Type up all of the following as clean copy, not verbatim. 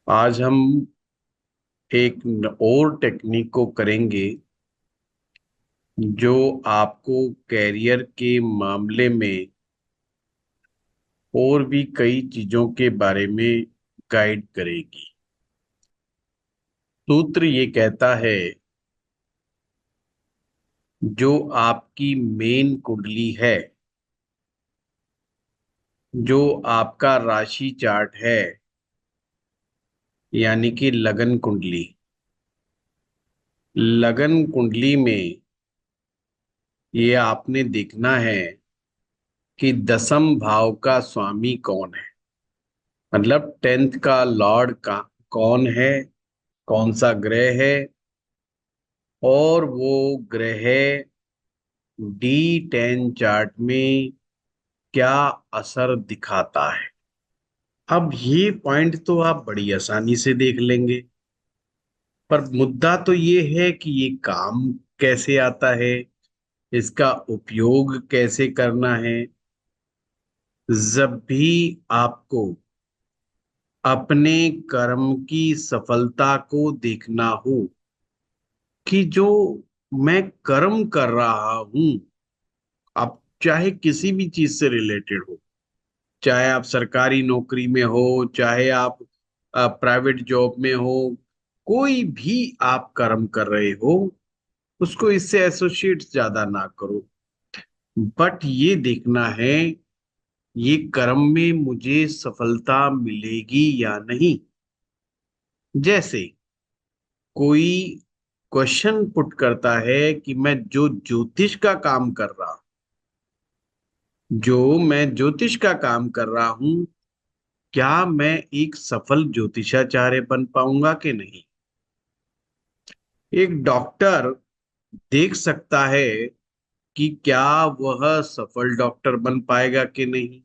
आज हम एक और टेक्निक को करेंगे जो आपको कैरियर के मामले में और भी कई चीजों के बारे में गाइड करेगी। सूत्र ये कहता है, जो आपकी मेन कुंडली है, जो आपका राशि चार्ट है, यानी कि लगन कुंडली। लगन कुंडली में ये आपने देखना है कि दसम भाव का स्वामी कौन है, मतलब 10th का लॉर्ड का कौन है, कौन सा ग्रह है, और वो ग्रह D10 चार्ट में क्या असर दिखाता है। अब ये पॉइंट तो आप बड़ी आसानी से देख लेंगे, पर मुद्दा तो ये है कि ये काम कैसे आता है, इसका उपयोग कैसे करना है। जब भी आपको अपने कर्म की सफलता को देखना हो कि जो मैं कर्म कर रहा हूं, अब चाहे किसी भी चीज से रिलेटेड हो, चाहे आप सरकारी नौकरी में हो, चाहे आप प्राइवेट जॉब में हो, कोई भी आप कर्म कर रहे हो, उसको इससे एसोसिएट ज्यादा ना करो। बट ये देखना है, ये कर्म में मुझे सफलता मिलेगी या नहीं। जैसे कोई क्वेश्चन पुट करता है कि मैं जो ज्योतिष का काम कर रहा जो मैं ज्योतिष का काम कर रहा हूं, क्या मैं एक सफल ज्योतिषाचार्य बन पाऊंगा कि नहीं। एक डॉक्टर देख सकता है कि क्या वह सफल डॉक्टर बन पाएगा कि नहीं।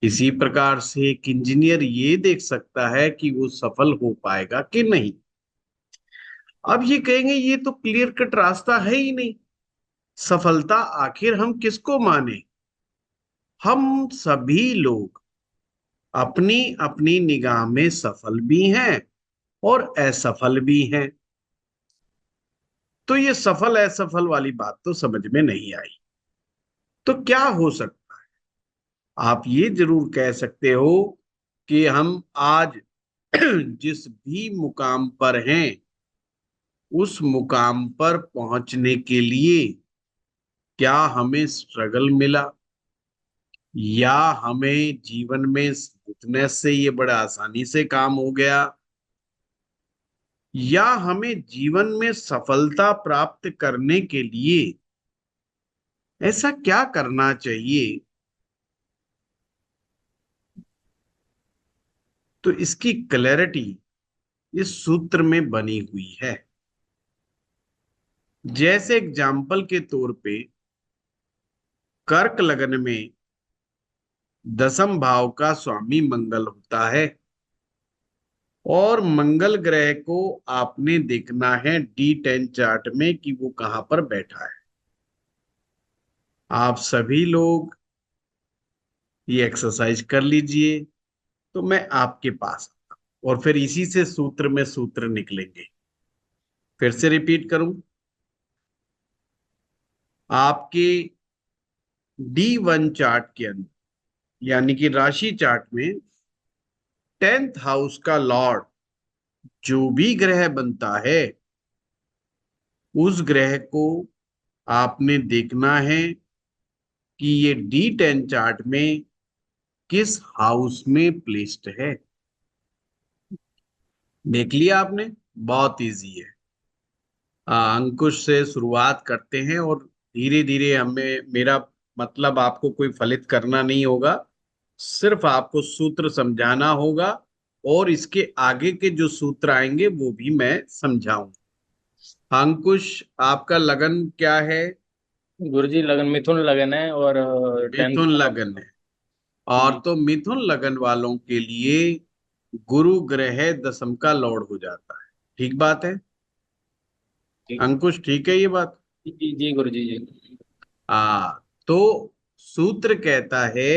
इसी प्रकार से एक इंजीनियर ये देख सकता है कि वो सफल हो पाएगा कि नहीं। अब ये कहेंगे ये तो क्लियर कट रास्ता है ही नहीं, सफलता आखिर हम किसको माने। हम सभी लोग अपनी अपनी निगाह में सफल भी हैं और असफल भी हैं। तो ये सफल असफल वाली बात तो समझ में नहीं आई। तो क्या हो सकता, आप ये जरूर कह सकते हो कि हम आज जिस भी मुकाम पर हैं, उस मुकाम पर पहुंचने के लिए क्या हमें स्ट्रगल मिला, या हमें जीवन में स्मूथनेस से ये बड़ा आसानी से काम हो गया, या हमें जीवन में सफलता प्राप्त करने के लिए ऐसा क्या करना चाहिए। तो इसकी क्लैरिटी इस सूत्र में बनी हुई है। जैसे एग्जाम्पल के तौर पे कर्क लगन में दसम भाव का स्वामी मंगल होता है, और मंगल ग्रह को आपने देखना है D10 चार्ट में कि वो कहां पर बैठा है। आप सभी लोग ये एक्सरसाइज कर लीजिए, तो मैं आपके पास आता हूं और फिर इसी से सूत्र में सूत्र निकलेंगे। फिर से रिपीट करूं, आपके D1 चार्ट के अंदर, यानी कि राशि चार्ट में 10th हाउस का लॉर्ड जो भी ग्रह बनता है, उस ग्रह को आपने देखना है कि ये D10 चार्ट में किस हाउस में प्लेस्ड है। देख लिया आपने, बहुत इजी है। अंकुश से शुरुआत करते हैं और धीरे धीरे हमें, मेरा मतलब आपको कोई फलित करना नहीं होगा, सिर्फ आपको सूत्र समझाना होगा, और इसके आगे के जो सूत्र आएंगे वो भी मैं समझाऊंगा। अंकुश, आपका लगन क्या है। गुरुजी लगन मिथुन लगन है और 10th मिथुन का। लगन है, और जी। तो मिथुन लगन वालों के लिए गुरु ग्रह दसम का लॉर्ड हो जाता है। ठीक बात है ठीक। अंकुश, ठीक है ये बात। जी जी गुरुजी जी। तो सूत्र कहता है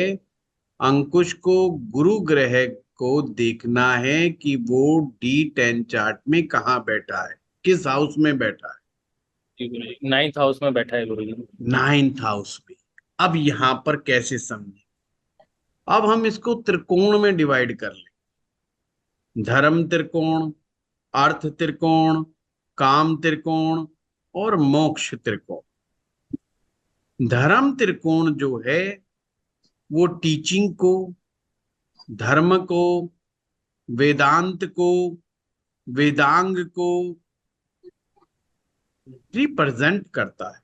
अंकुश को गुरु ग्रह को देखना है कि वो D10 चार्ट में कहाँ बैठा है, किस हाउस में बैठा है। जी गुरुजी, 9th हाउस में बैठा है गुरुजी। 9th हाउस में। अब यहां पर कैसे समझे, अब हम इसको त्रिकोण में डिवाइड कर लें। धर्म त्रिकोण, अर्थ त्रिकोण, काम त्रिकोण और मोक्ष त्रिकोण। धर्म त्रिकोण जो है वो टीचिंग को, धर्म को, वेदांत को, वेदांग को रिप्रेजेंट करता है।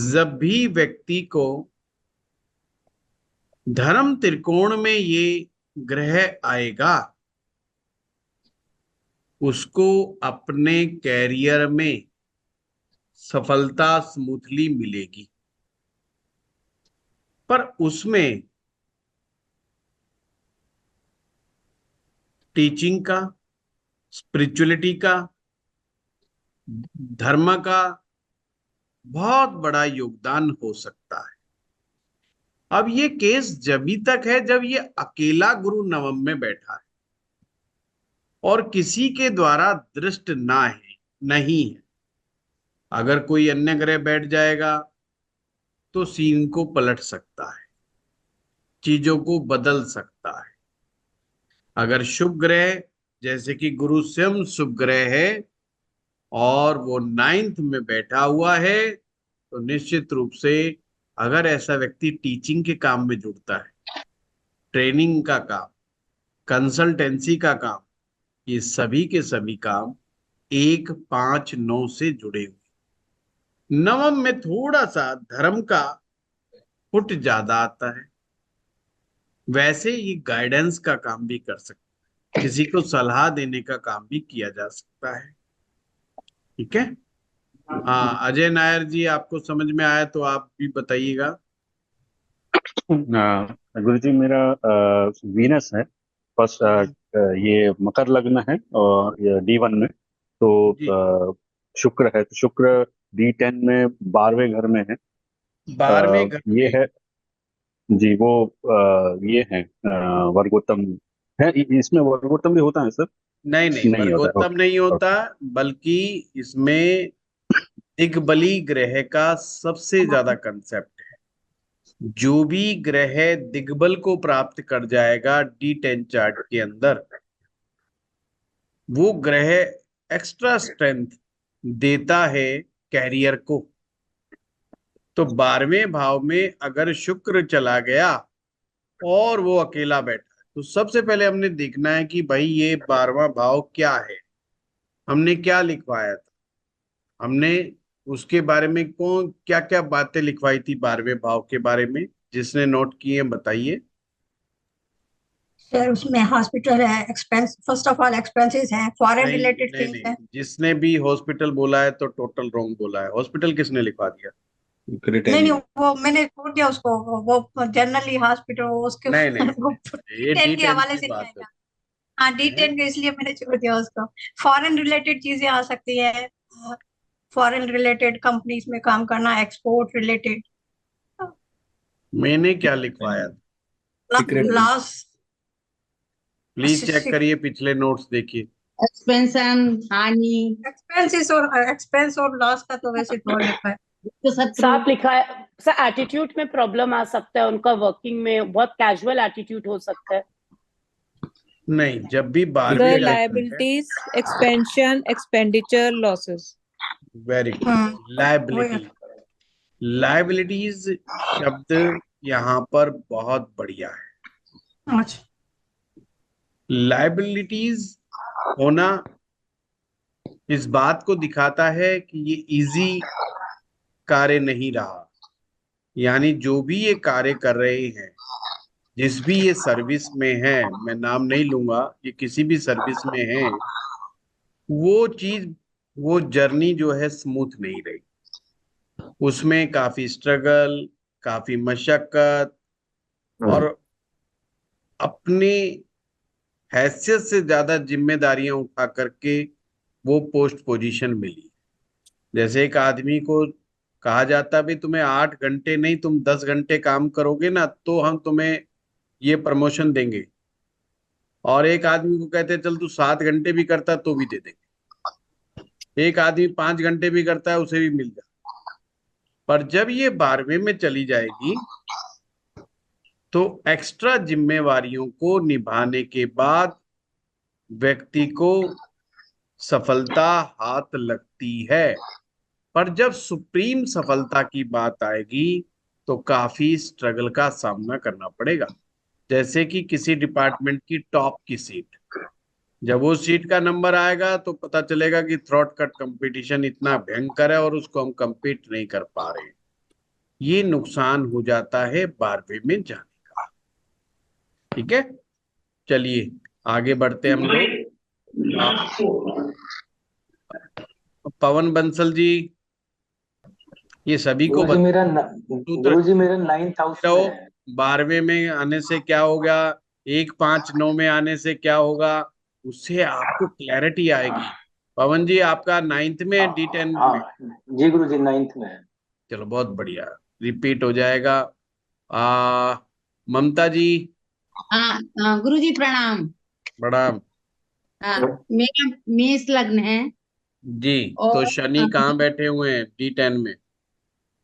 जब भी व्यक्ति को धर्म त्रिकोण में ये ग्रह आएगा, उसको अपने कैरियर में सफलता स्मूथली मिलेगी। पर उसमें टीचिंग का, स्पिरिचुअलिटी का, धर्म का बहुत बड़ा योगदान हो सकता है। अब ये केस जब भी तक है जब ये अकेला गुरु नवम में बैठा है और किसी के द्वारा दृष्ट ना है, नहीं है। अगर कोई अन्य ग्रह बैठ जाएगा तो सीन को पलट सकता है, चीजों को बदल सकता है। अगर शुभ ग्रह, जैसे कि गुरु स्वयं शुभ ग्रह है और वो 9th में बैठा हुआ है, तो निश्चित रूप से अगर ऐसा व्यक्ति टीचिंग के काम में जुड़ता है, ट्रेनिंग का काम, कंसल्टेंसी का काम, ये सभी के सभी काम 1, 5, 9 से जुड़े हुए। नवम में थोड़ा सा धर्म का फुट ज्यादा आता है। वैसे ये गाइडेंस का काम भी कर सकता है, किसी को सलाह देने का काम भी किया जा सकता है। ठीक है। हाँ, अजय नायर जी, आपको समझ में आया तो आप भी बताइएगा। गुरु जी, मेरा वीनस है फर्स्ट, ये मकर लग्न है और ये D1 में। तो जी, शुक्र है, तो शुक्र D10 में 12वें घर में है। 12वें घर ये में। है जी, वो ये है वर्गोत्तम है। इसमें वर्गोत्तम भी होता है सर? नहीं नहीं, नहीं होता है, वर्गोत्तम नहीं ओके होता, बल्कि इसमें दिग्बली ग्रह का सबसे ज्यादा कंसेप्ट है। जो भी ग्रह दिग्बल को प्राप्त कर जाएगा D10 चार्ट के अंदर, वो ग्रह एक्स्ट्रा स्ट्रेंथ देता है कैरियर को। तो 12वें भाव में अगर शुक्र चला गया और वो अकेला बैठा है, तो सबसे पहले हमने देखना है कि भाई ये 12वां भाव क्या है, हमने क्या लिखवाया था, हमने उसके बारे में कौन क्या क्या बातें लिखवाई थी 12वें भाव के बारे में। जिसने नोट किए हैं बताइए। सर उसमें हॉस्पिटल है, expense, first of all expenses हैं, फॉरेन नहीं रिलेटेड नहीं थिंग्स नहीं, हैं। जिसने भी हॉस्पिटल बोला है तो टोटल रॉन्ग बोला है। हॉस्पिटल किसने लिखवा दिया? नहीं नहीं, क्रिटेनियम। वो मैंने छोड़ दिया उसको। वो जनरली हॉस्पिटल वो उसके नहीं नहीं वो नहीं, ये डी10 के D10 हवाले की से नहीं बात आएगा। हाँ, है। डी10 के, इसलिए मैंने छोड़ दिया उसको। फॉरेन रिलेटेड चीजें आ सकती है, फॉरेन रिलेटेड कंपनीज में काम करना, एक्सपोर्ट रिलेटेड, मैंने क्या लिखवाया था? लॉस। प्लीज चेक करिए, पिछले नोट्स देखिए। एक्सपेंशन, हानि, एक्सपेंस और लॉस का तो वैसे छोड़ रखा है। तो सब साफ लिखा है सर। एटीट्यूड में प्रॉब्लम आ सकता है उनका, वर्किंग में बहुत कैजुअल एटीट्यूड हो सकता है। नहीं, जब भी The 12वीं लगता है। liabilities, expansion, expenditure, losses. Very good. वही। लाइबिलिटी, लाइबिलिटीज शब्द यहाँ पर बहुत बढ़िया है। अच्छा। लाइबिलिटीज होना इस बात को दिखाता है कि ये इजी कार्य नहीं रहा। यानी जो भी ये कार्य कर रहे हैं, जिस भी ये सर्विस में है, मैं नाम नहीं लूंगा, ये किसी भी सर्विस में है, वो चीज, वो जर्नी जो है स्मूथ नहीं रही। उसमें काफी स्ट्रगल, काफी मशक्कत और अपनी हैसियत से ज्यादा जिम्मेदारियां उठा करके वो पोस्ट पोजीशन मिली। जैसे एक आदमी को कहा जाता भी तुम्हें 8 घंटे नहीं, तुम 10 घंटे काम करोगे ना तो हम तुम्हें ये प्रमोशन देंगे। और एक आदमी को कहते हैं चल तू 7 घंटे भी करता तो भी दे देंगे, एक आदमी 5 घंटे भी करता है उसे भी मिल जाए। पर जब ये 12वें में चली जाएगी तो एक्स्ट्रा जिम्मेवारियों को निभाने के बाद व्यक्ति को सफलता हाथ लगती है। पर जब सुप्रीम सफलता की बात आएगी तो काफी स्ट्रगल का सामना करना पड़ेगा। जैसे कि किसी डिपार्टमेंट की टॉप की सीट, जब वो सीट का नंबर आएगा तो पता चलेगा कि थ्रॉट कट कंपटीशन इतना भयंकर है और उसको हम compete नहीं कर पा रहे। ये नुकसान हो जाता है 12वें में जाने का। ठीक है, चलिए आगे बढ़ते हैं हम लोग। पवन बंसल जी, ये सभी को गुरुजी मेरा सूत्र गुरुजी मेरा 9th हाउस तो में है। 12वें में आने से क्या होगा, 1 5 9 में आने से क्या होगा, उससे आपको क्लैरिटी आएगी। पवन जी आपका 9th में है, D10 हाँ में? जी गुरुजी 9th में है। चलो बहुत बढ़िया, रिपीट हो जाएगा। ममता जी, हाँ गुरुजी प्रणाम। बड़ा हाँ, मेरा मेष लग्न है जी। तो और शनि कहाँ बैठे हुए हैं D10 में?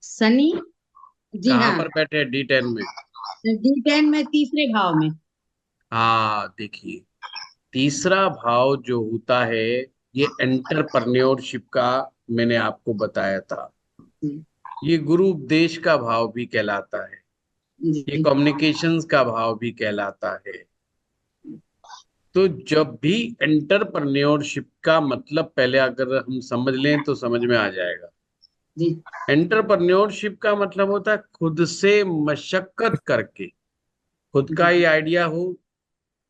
शनि, जी कहाँ हाँ, पर बैठे हैं D10 में? D10 में तीसरे भाव में। हाँ देखिए, तीसरा भाव जो होता है ये एंटरप्रेन्योरशिप का मैंने आपको बताया था। ये गुरु उपदेश का भाव भी कहलाता है, ये जी कम्युनिकेशंस का भाव भी कहलाता है। तो जब भी एंटरप्रेन्योरशिप का मतलब पहले अगर हम समझ लें तो समझ में आ जाएगा। जी एंटरप्रेन्योरशिप का मतलब होता है खुद से मशक्कत करके, खुद का ही आइडिया हो,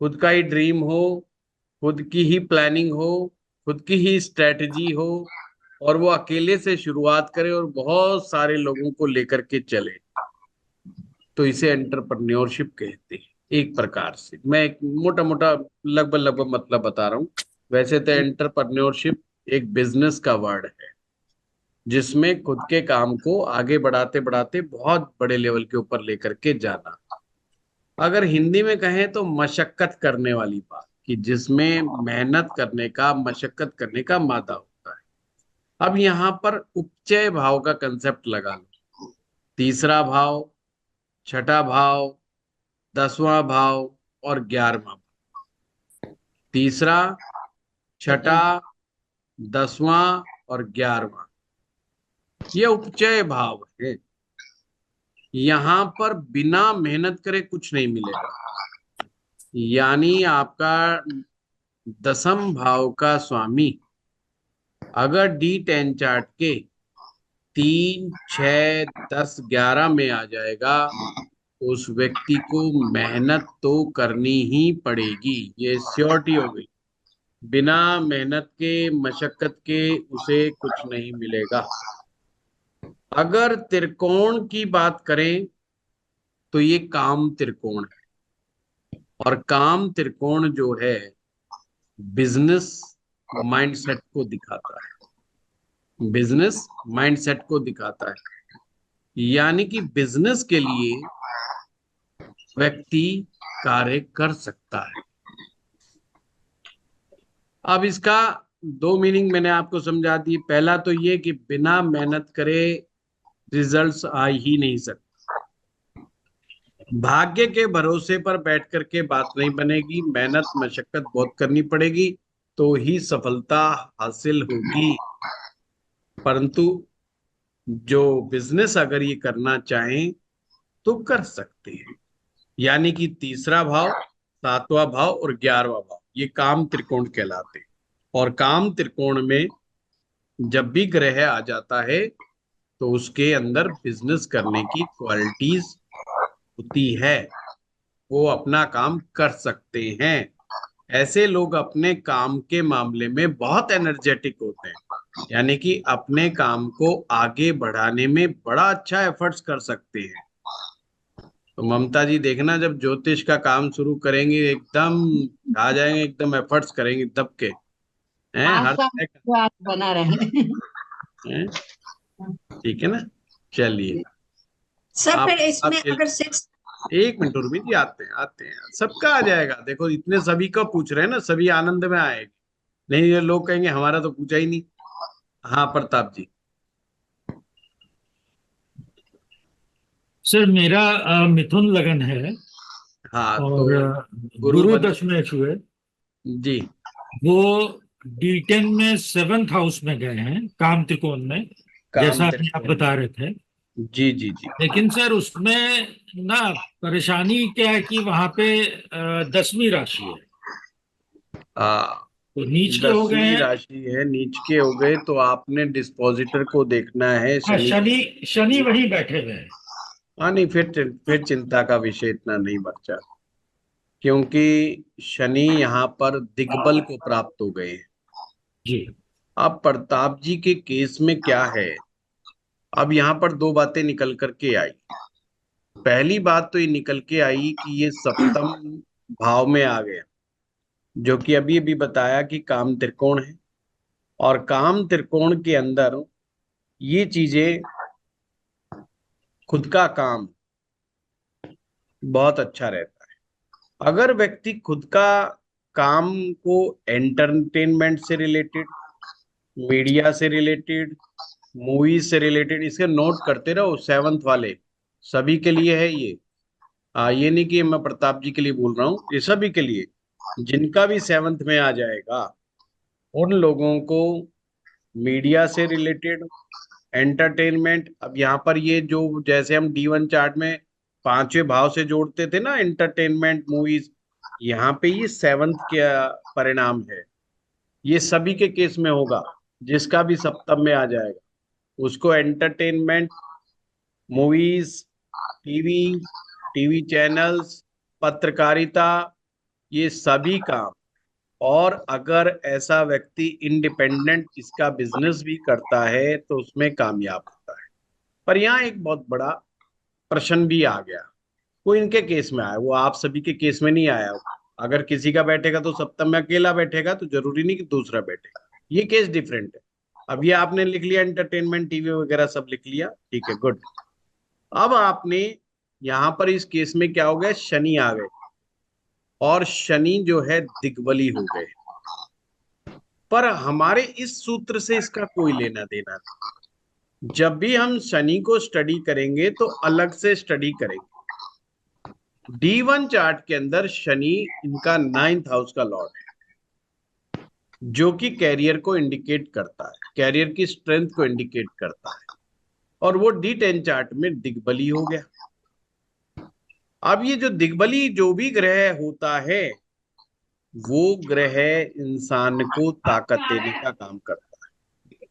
खुद का ही ड्रीम हो, खुद की ही प्लानिंग हो, खुद की ही स्ट्रेटजी हो, और वो अकेले से शुरुआत करे और बहुत सारे लोगों को लेकर के चले, तो इसे एंटरप्रेन्योरशिप कहते हैं। एक प्रकार से मैं एक मोटा मोटा लगभग लगभग मतलब बता रहा हूँ। वैसे तो एंटरप्रेन्योरशिप एक बिजनेस का वर्ड है जिसमें खुद के काम को आगे बढ़ाते बढ़ाते बहुत बड़े लेवल के ऊपर लेकर के जाना। अगर हिंदी में कहें तो मशक्कत करने वाली बात, कि जिसमें मेहनत करने का, मशक्कत करने का मादा होता है। अब यहाँ पर उपचय भाव का कंसेप्ट लगा लो। तीसरा भाव, छठा भाव, 10वां भाव और 11वां भाव। तीसरा, छठा, 10वां और 11वां, ये उपचय भाव है। यहाँ पर बिना मेहनत करे कुछ नहीं मिलेगा। यानी आपका 10म भाव का स्वामी अगर D10 चार्ट के 3 6 10 11 में आ जाएगा तो उस व्यक्ति को मेहनत तो करनी ही पड़ेगी, ये श्योरिटी हो गई। बिना मेहनत के, मशक्कत के उसे कुछ नहीं मिलेगा। अगर त्रिकोण की बात करें तो ये काम त्रिकोण है, और काम त्रिकोण जो है बिजनेस माइंडसेट को दिखाता है, बिजनेस माइंडसेट को दिखाता है। यानी कि बिजनेस के लिए व्यक्ति कार्य कर सकता है। अब इसका 2 मीनिंग मैंने आपको समझा दी। पहला तो ये कि बिना मेहनत करे रिजल्ट्स आ ही नहीं सकते। भाग्य के भरोसे पर बैठ करके बात नहीं बनेगी, मेहनत मशक्कत बहुत करनी पड़ेगी तो ही सफलता हासिल होगी। परंतु जो बिजनेस अगर ये करना चाहें तो कर सकते हैं। यानी कि तीसरा भाव, 7वां भाव और 11वां भाव ये काम त्रिकोण कहलाते हैं। और काम त्रिकोण में जब भी ग्रह आ जाता है तो उसके अंदर बिजनेस करने की क्वालिटीज होती है, वो अपना काम कर सकते हैं। ऐसे लोग अपने काम के मामले में बहुत एनर्जेटिक होते हैं, यानी कि अपने काम को आगे बढ़ाने में बड़ा अच्छा एफर्ट्स कर सकते हैं। तो ममता जी देखना, जब ज्योतिष का काम शुरू करेंगे एकदम आ जाएंगे, एकदम एफर्ट्स करेंगे दब के, हैं हर आपका तरह का, आशीर्वाद बना रहे। हैं? ठीक है ना, चलिए सर आप फिर इसमें आपके अगर 6 एक मिनट उर्मी जी, आते हैं आते हैं, सबका आ जाएगा। देखो इतने सभी का पूछ रहे हैं ना, सभी आनंद में आएंगे। नहीं ये लोग कहेंगे हमारा तो पूछा ही नहीं। हाँ प्रताप जी। सर मेरा मिथुन लगन है हाँ तो और गुरु गुरु बन दशमेश हुए। जी। वो D10 में 7th हाउस में गए हैं, काम त्रिकोण में, काम जैसा अभी आप त्रिकोण। बता रहे थे। जी जी जी। लेकिन सर उसमें ना परेशानी क्या है कि वहां पे 10वीं राशि है, हाँ तो नीच के हो गए 10वीं हैं। राशि है, नीच के हो गए, तो आपने डिस्पोजिटर को देखना है हाँ, शनि। शनि शनि वहीं बैठे हुए हैं। हाँ नहीं, फिर चिंता का विषय इतना नहीं बचा, क्योंकि शनि यहाँ पर दिग्बल को प्राप्त हो गए हैं। जी। अब प्रताप जी के केस में क्या है, अब यहाँ पर दो बातें निकल करके आई। पहली बात तो ये निकल के आई कि ये सप्तम भाव में आ गया, जो कि अभी अभी बताया कि काम त्रिकोण है, और काम त्रिकोण के अंदर ये चीजें, खुद का काम बहुत अच्छा रहता है। अगर व्यक्ति खुद का काम को एंटरटेनमेंट से रिलेटेड, मीडिया से रिलेटेड, मूवीज से रिलेटेड, इसके नोट करते रहो, सेवंथ वाले सभी के लिए है ये। ये नहीं कि मैं प्रताप जी के लिए बोल रहा हूँ, ये सभी के लिए, जिनका भी सेवंथ में आ जाएगा उन लोगों को मीडिया से रिलेटेड, एंटरटेनमेंट। अब यहाँ पर ये जो, जैसे हम D1 चार्ट में पांचवें भाव से जोड़ते थे ना, एंटरटेनमेंट मूवीज, यहाँ पे ये सेवंथ का परिणाम है। ये सभी के केस में होगा, जिसका भी सप्तम में आ जाएगा उसको entertainment, movies, TV, TV channels, पत्रकारिता, ये सभी काम। और अगर ऐसा व्यक्ति इंडिपेंडेंट इसका बिजनेस भी करता है तो उसमें कामयाब होता है। पर यहाँ एक बहुत बड़ा प्रश्न भी आ गया, वो इनके केस में आया, वो आप सभी के केस में नहीं आया। अगर किसी का बैठेगा तो सप्तम में अकेला बैठेगा, तो जरूरी नहीं कि दूसरा बैठेगा। ये केस डिफरेंट है। अब ये आपने लिख लिया एंटरटेनमेंट, टीवी वगैरह सब लिख लिया, ठीक है, गुड। अब आपने यहाँ पर इस केस में क्या हो गया, शनि आ गए, और शनि जो है दिग्बली हो गए। पर हमारे इस सूत्र से इसका कोई लेना देना नहीं। जब भी हम शनि को स्टडी करेंगे तो अलग से स्टडी करेंगे। D1 चार्ट के अंदर शनि इनका 9th हाउस का लॉर्ड है, जो कि कैरियर को इंडिकेट करता है, कैरियर की स्ट्रेंथ को इंडिकेट करता है, और वो D10 चार्ट में दिग्बली हो गया। अब ये जो दिग्बली जो भी ग्रह होता है, वो ग्रह इंसान को ताकत देने का काम करता है।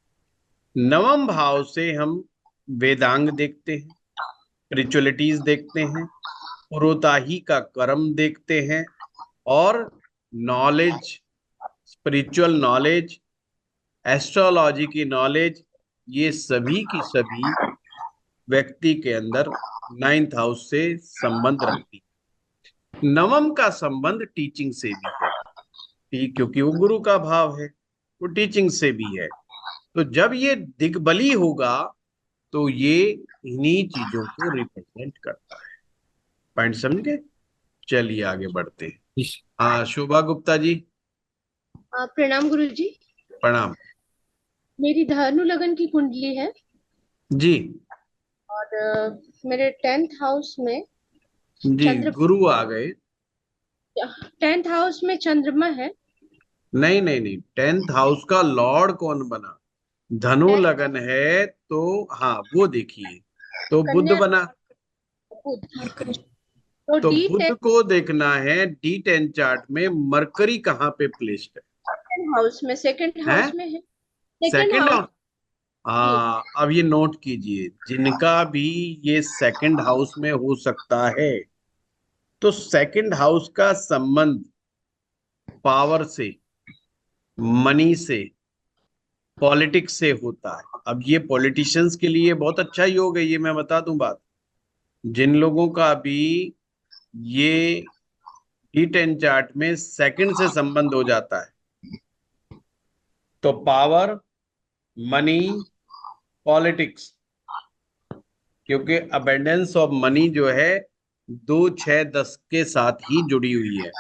नवम भाव से हम वेदांग देखते हैं, स्पिरिचुअलिटीज देखते हैं, पुरोताही का कर्म देखते हैं, और नॉलेज, स्पिरिचुअल नॉलेज, एस्ट्रोलॉजी की नॉलेज, ये सभी की सभी व्यक्ति के अंदर 9th हाउस से संबंध रखती है। नवम का संबंध टीचिंग से भी है, ठीक, क्योंकि वो गुरु का भाव है, वो टीचिंग से भी है। तो जब ये दिग्बली होगा तो ये इन्हीं चीजों को रिप्रेजेंट करता है। पॉइंट समझ गए? चलिए आगे बढ़ते हैं। हाँ शोभा गुप्ता जी। प्रणाम गुरुजी। प्रणाम मेरी धनु लगन की कुंडली है जी। और मेरे 10th हाउस में जी गुरु आ गए। 10th हाउस में चंद्रमा है। नहीं नहीं नहीं, 10th हाउस का लॉर्ड कौन बना? धनु लगन है तो हाँ वो देखिए, तो बुध कन्या बना। बुध। तो तो D10 बुध को देखना है D10 चार्ट में मरकरी कहाँ पे प्लेस्ड हाउस में, सेकंड है? हाउस में है। Second second house. हाँ, अब ये नोट कीजिए, जिनका भी ये सेकंड हाउस में हो सकता है, तो सेकंड हाउस का संबंध पावर से, मनी से, पॉलिटिक्स से होता है। अब ये पॉलिटिशियंस के लिए बहुत अच्छा योग है, ये मैं बता दूं बात। जिन लोगों का भी ये D10 चार्ट में सेकंड से संबंध हो जाता है, तो पावर, मनी, पॉलिटिक्स, क्योंकि अबेंडेंस ऑफ मनी जो है 2, 6, 10 के साथ ही जुड़ी हुई है,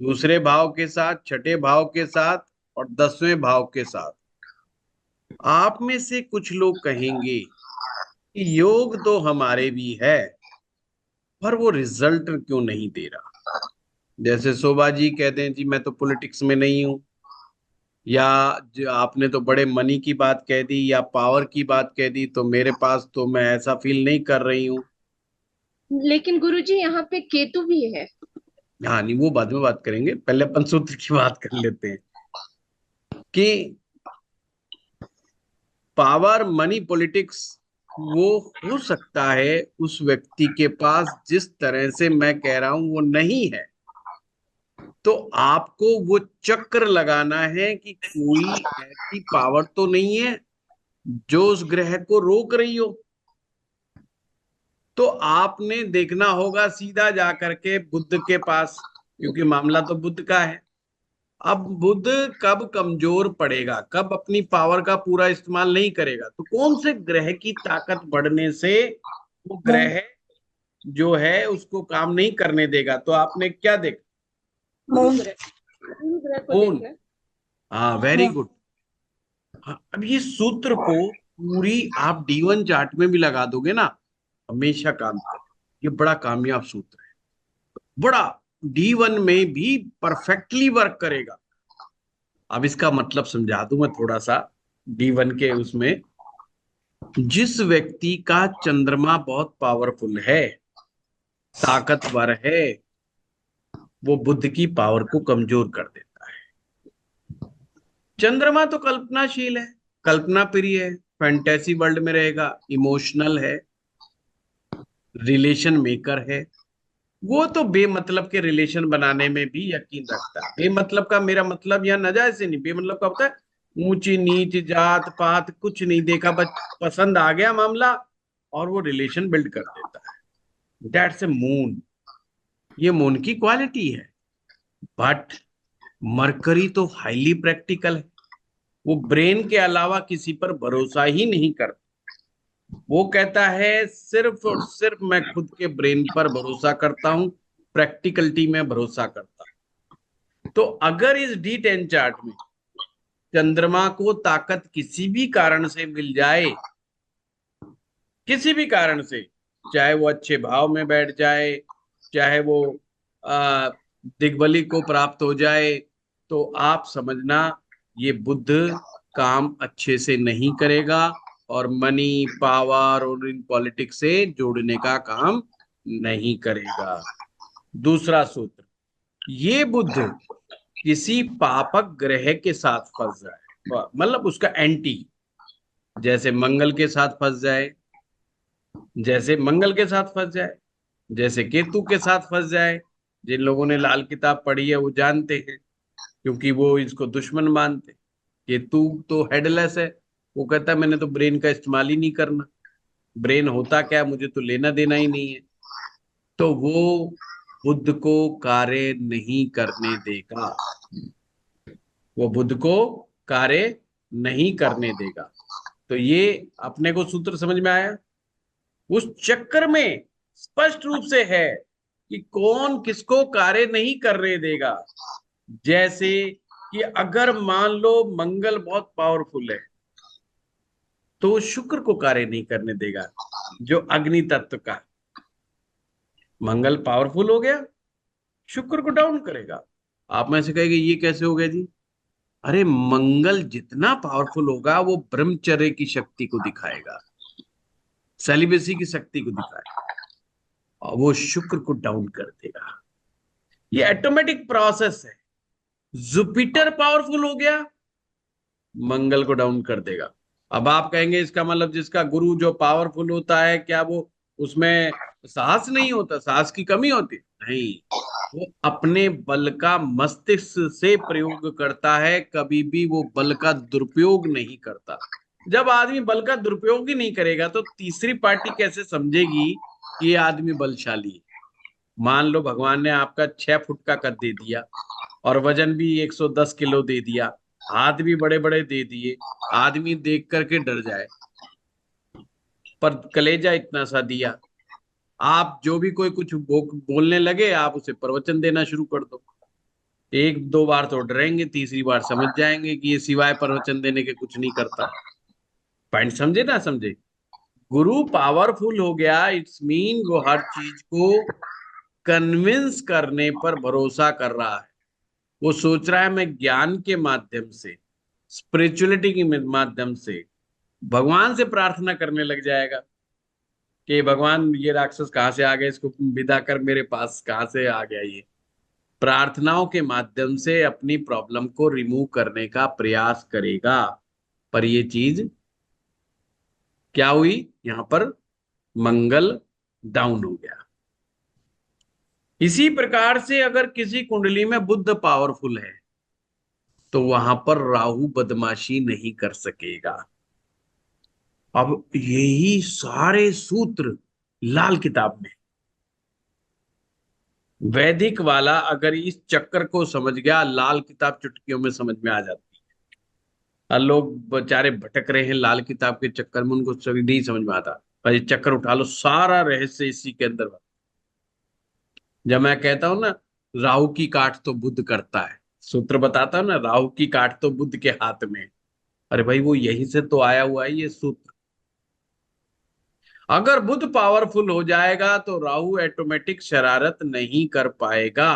दूसरे भाव के साथ, छठे भाव के साथ और 10वें भाव के साथ। आप में से कुछ लोग कहेंगे कि योग तो हमारे भी है, पर वो रिजल्ट क्यों नहीं दे रहा। जैसे शोभा जी कहते हैं जी मैं तो पॉलिटिक्स में नहीं हूं, या जो आपने तो बड़े मनी की बात कह दी या पावर की बात कह दी, तो मेरे पास तो मैं ऐसा फील नहीं कर रही हूँ। लेकिन गुरुजी यहाँ पे केतु भी है। हाँ नहीं, वो बाद में बात करेंगे, पहले अपन सूत्र की बात कर लेते हैं कि पावर, मनी, पॉलिटिक्स वो हो सकता है उस व्यक्ति के पास जिस तरह से मैं कह रहा हूं वो नहीं है। तो आपको वो चक्र लगाना है कि कोई ऐसी पावर तो नहीं है जो उस ग्रह को रोक रही हो। तो आपने देखना होगा सीधा जाकर के बुध के पास, क्योंकि मामला तो बुध का है। अब बुध कब कमजोर पड़ेगा, कब अपनी पावर का पूरा इस्तेमाल नहीं करेगा, तो कौन से ग्रह की ताकत बढ़ने से वो ग्रह जो है उसको काम नहीं करने देगा। तो आपने क्या देखा, मून। गुरु ग्रह को मून। देखा है। हाँ वेरी गुड। हाँ, अब ये सूत्र को पूरी आप D1 चार्ट में भी लगा दोगे ना, हमेशा काम करे। ये बड़ा कामयाब सूत्र है, बड़ा D1 में भी परफेक्टली वर्क करेगा। अब इसका मतलब समझा दूं मैं थोड़ा सा। D1 के उसमें जिस व्यक्ति का चंद्रमा बहुत पावरफुल है, ताकतवर है, वो बुध की पावर को कमजोर कर देता है। चंद्रमा तो कल्पनाशील है, कल्पना प्रिय है, फैंटेसी वर्ल्ड में रहेगा, इमोशनल है, रिलेशन मेकर है। वो तो बेमतलब के रिलेशन बनाने में भी यकीन रखता है। बेमतलब का मेरा मतलब यहाँ नाजायज से नहीं, बेमतलब का होता है ऊंची नीच जात पात कुछ नहीं देखा, बस पसंद आ गया मामला और वो रिलेशन बिल्ड कर देता है। दैट्स ए मून, ये मून की क्वालिटी है। बट मरकरी तो हाईली प्रैक्टिकल है, वो ब्रेन के अलावा किसी पर भरोसा ही नहीं करता। वो कहता है सिर्फ और सिर्फ मैं खुद के ब्रेन पर भरोसा करता हूं, प्रैक्टिकलिटी में भरोसा करता हूं। तो अगर इस D10 चार्ट में चंद्रमा को ताकत किसी भी कारण से मिल जाए, किसी भी कारण से, चाहे वो अच्छे भाव में बैठ जाए, चाहे वो दिग्बली को प्राप्त हो जाए, तो आप समझना ये बुध काम अच्छे से नहीं करेगा और मनी, पावर और इन पॉलिटिक्स से जोड़ने का काम नहीं करेगा। दूसरा सूत्र, ये बुध किसी पापक ग्रह के साथ फंस जाए, मतलब उसका एंटी, जैसे मंगल के साथ फंस जाए, जैसे मंगल के साथ फंस जाए, जैसे केतु के साथ फंस जाए। जिन लोगों ने लाल किताब पढ़ी है वो जानते हैं, क्योंकि वो इसको दुश्मन मानते। केतु तो हेडलेस है, वो कहता है मैंने तो ब्रेन का इस्तेमाल ही नहीं करना, ब्रेन होता क्या मुझे तो लेना देना ही नहीं है। तो वो बुध को कार्य नहीं करने देगा, वो बुध को कार्य नहीं करने देगा। तो ये अपने को सूत्र समझ में आया। उस चक्कर में स्पष्ट रूप से है कि कौन किसको कार्य नहीं करने देगा। जैसे कि अगर मान लो मंगल बहुत पावरफुल है, तो शुक्र को कार्य नहीं करने देगा, जो अग्नि तत्व का। मंगल पावरफुल हो गया, शुक्र को डाउन करेगा। आप में से कहेंगे ये कैसे हो गया जी? अरे मंगल जितना पावरफुल होगा वो ब्रह्मचर्य की शक्ति को दिखाएगा, सेलिबेसी की शक्ति को दिखाएगा, और वो शुक्र को डाउन कर देगा। ये ऑटोमेटिक प्रोसेस है। जुपिटर पावरफुल हो गया, मंगल को डाउन कर देगा। अब आप कहेंगे इसका मतलब जिसका गुरु जो पावरफुल होता है, क्या वो उसमें साहस नहीं होता, साहस की कमी होती? नहीं, वो अपने बल का मस्तिष्क से प्रयोग करता है, कभी भी वो बल का दुरुपयोग नहीं करता। जब आदमी बल का दुरुपयोग ही नहीं करेगा तो तीसरी पार्टी कैसे समझेगी कि ये आदमी बलशाली है? मान लो भगवान ने आपका 6 फुट का कद दे दिया और वजन भी 110 किलो दे दिया, हाथ भी बड़े बड़े दे दिए, आदमी देख करके डर जाए, पर कलेजा इतना सा दिया। आप जो भी कोई कुछ बोलने लगे, आप उसे प्रवचन देना शुरू कर दो। एक दो बार तो डरेंगे, तीसरी बार समझ जाएंगे कि ये सिवाय प्रवचन देने के कुछ नहीं करता। पॉइंट समझे ना समझे? गुरु पावरफुल हो गया, इट्स मीन वो हर चीज को कन्विंस करने पर भरोसा कर रहा है। वो सोच रहा है मैं ज्ञान के माध्यम से, स्पिरिचुअलिटी के माध्यम से भगवान से प्रार्थना करने लग जाएगा कि भगवान ये राक्षस कहाँ से आ गया, इसको विदा कर, मेरे पास कहाँ से आ गया ये। प्रार्थनाओं के माध्यम से अपनी प्रॉब्लम को रिमूव करने का प्रयास करेगा। पर ये चीज क्या हुई, यहां पर मंगल डाउन हो गया। इसी प्रकार से अगर किसी कुंडली में बुध पावरफुल है तो वहां पर राहु बदमाशी नहीं कर सकेगा। अब यही सारे सूत्र लाल किताब में, वैदिक वाला अगर इस चक्कर को समझ गया, लाल किताब चुटकियों में समझ में आ जाती है। और लोग बेचारे भटक रहे हैं लाल किताब के चक्कर में, उनको सभी नहीं समझ में आता। पर ये चक्कर उठा लो, सारा रहस्य इसी के अंदर। जब मैं कहता हूं ना राहु की काट तो बुध करता है, सूत्र बताता हूं ना राहु की काट तो बुध के हाथ में, अरे भाई वो यहीं से तो आया हुआ है ये सूत्र। अगर बुध पावरफुल हो जाएगा तो राहु ऑटोमेटिक शरारत नहीं कर पाएगा,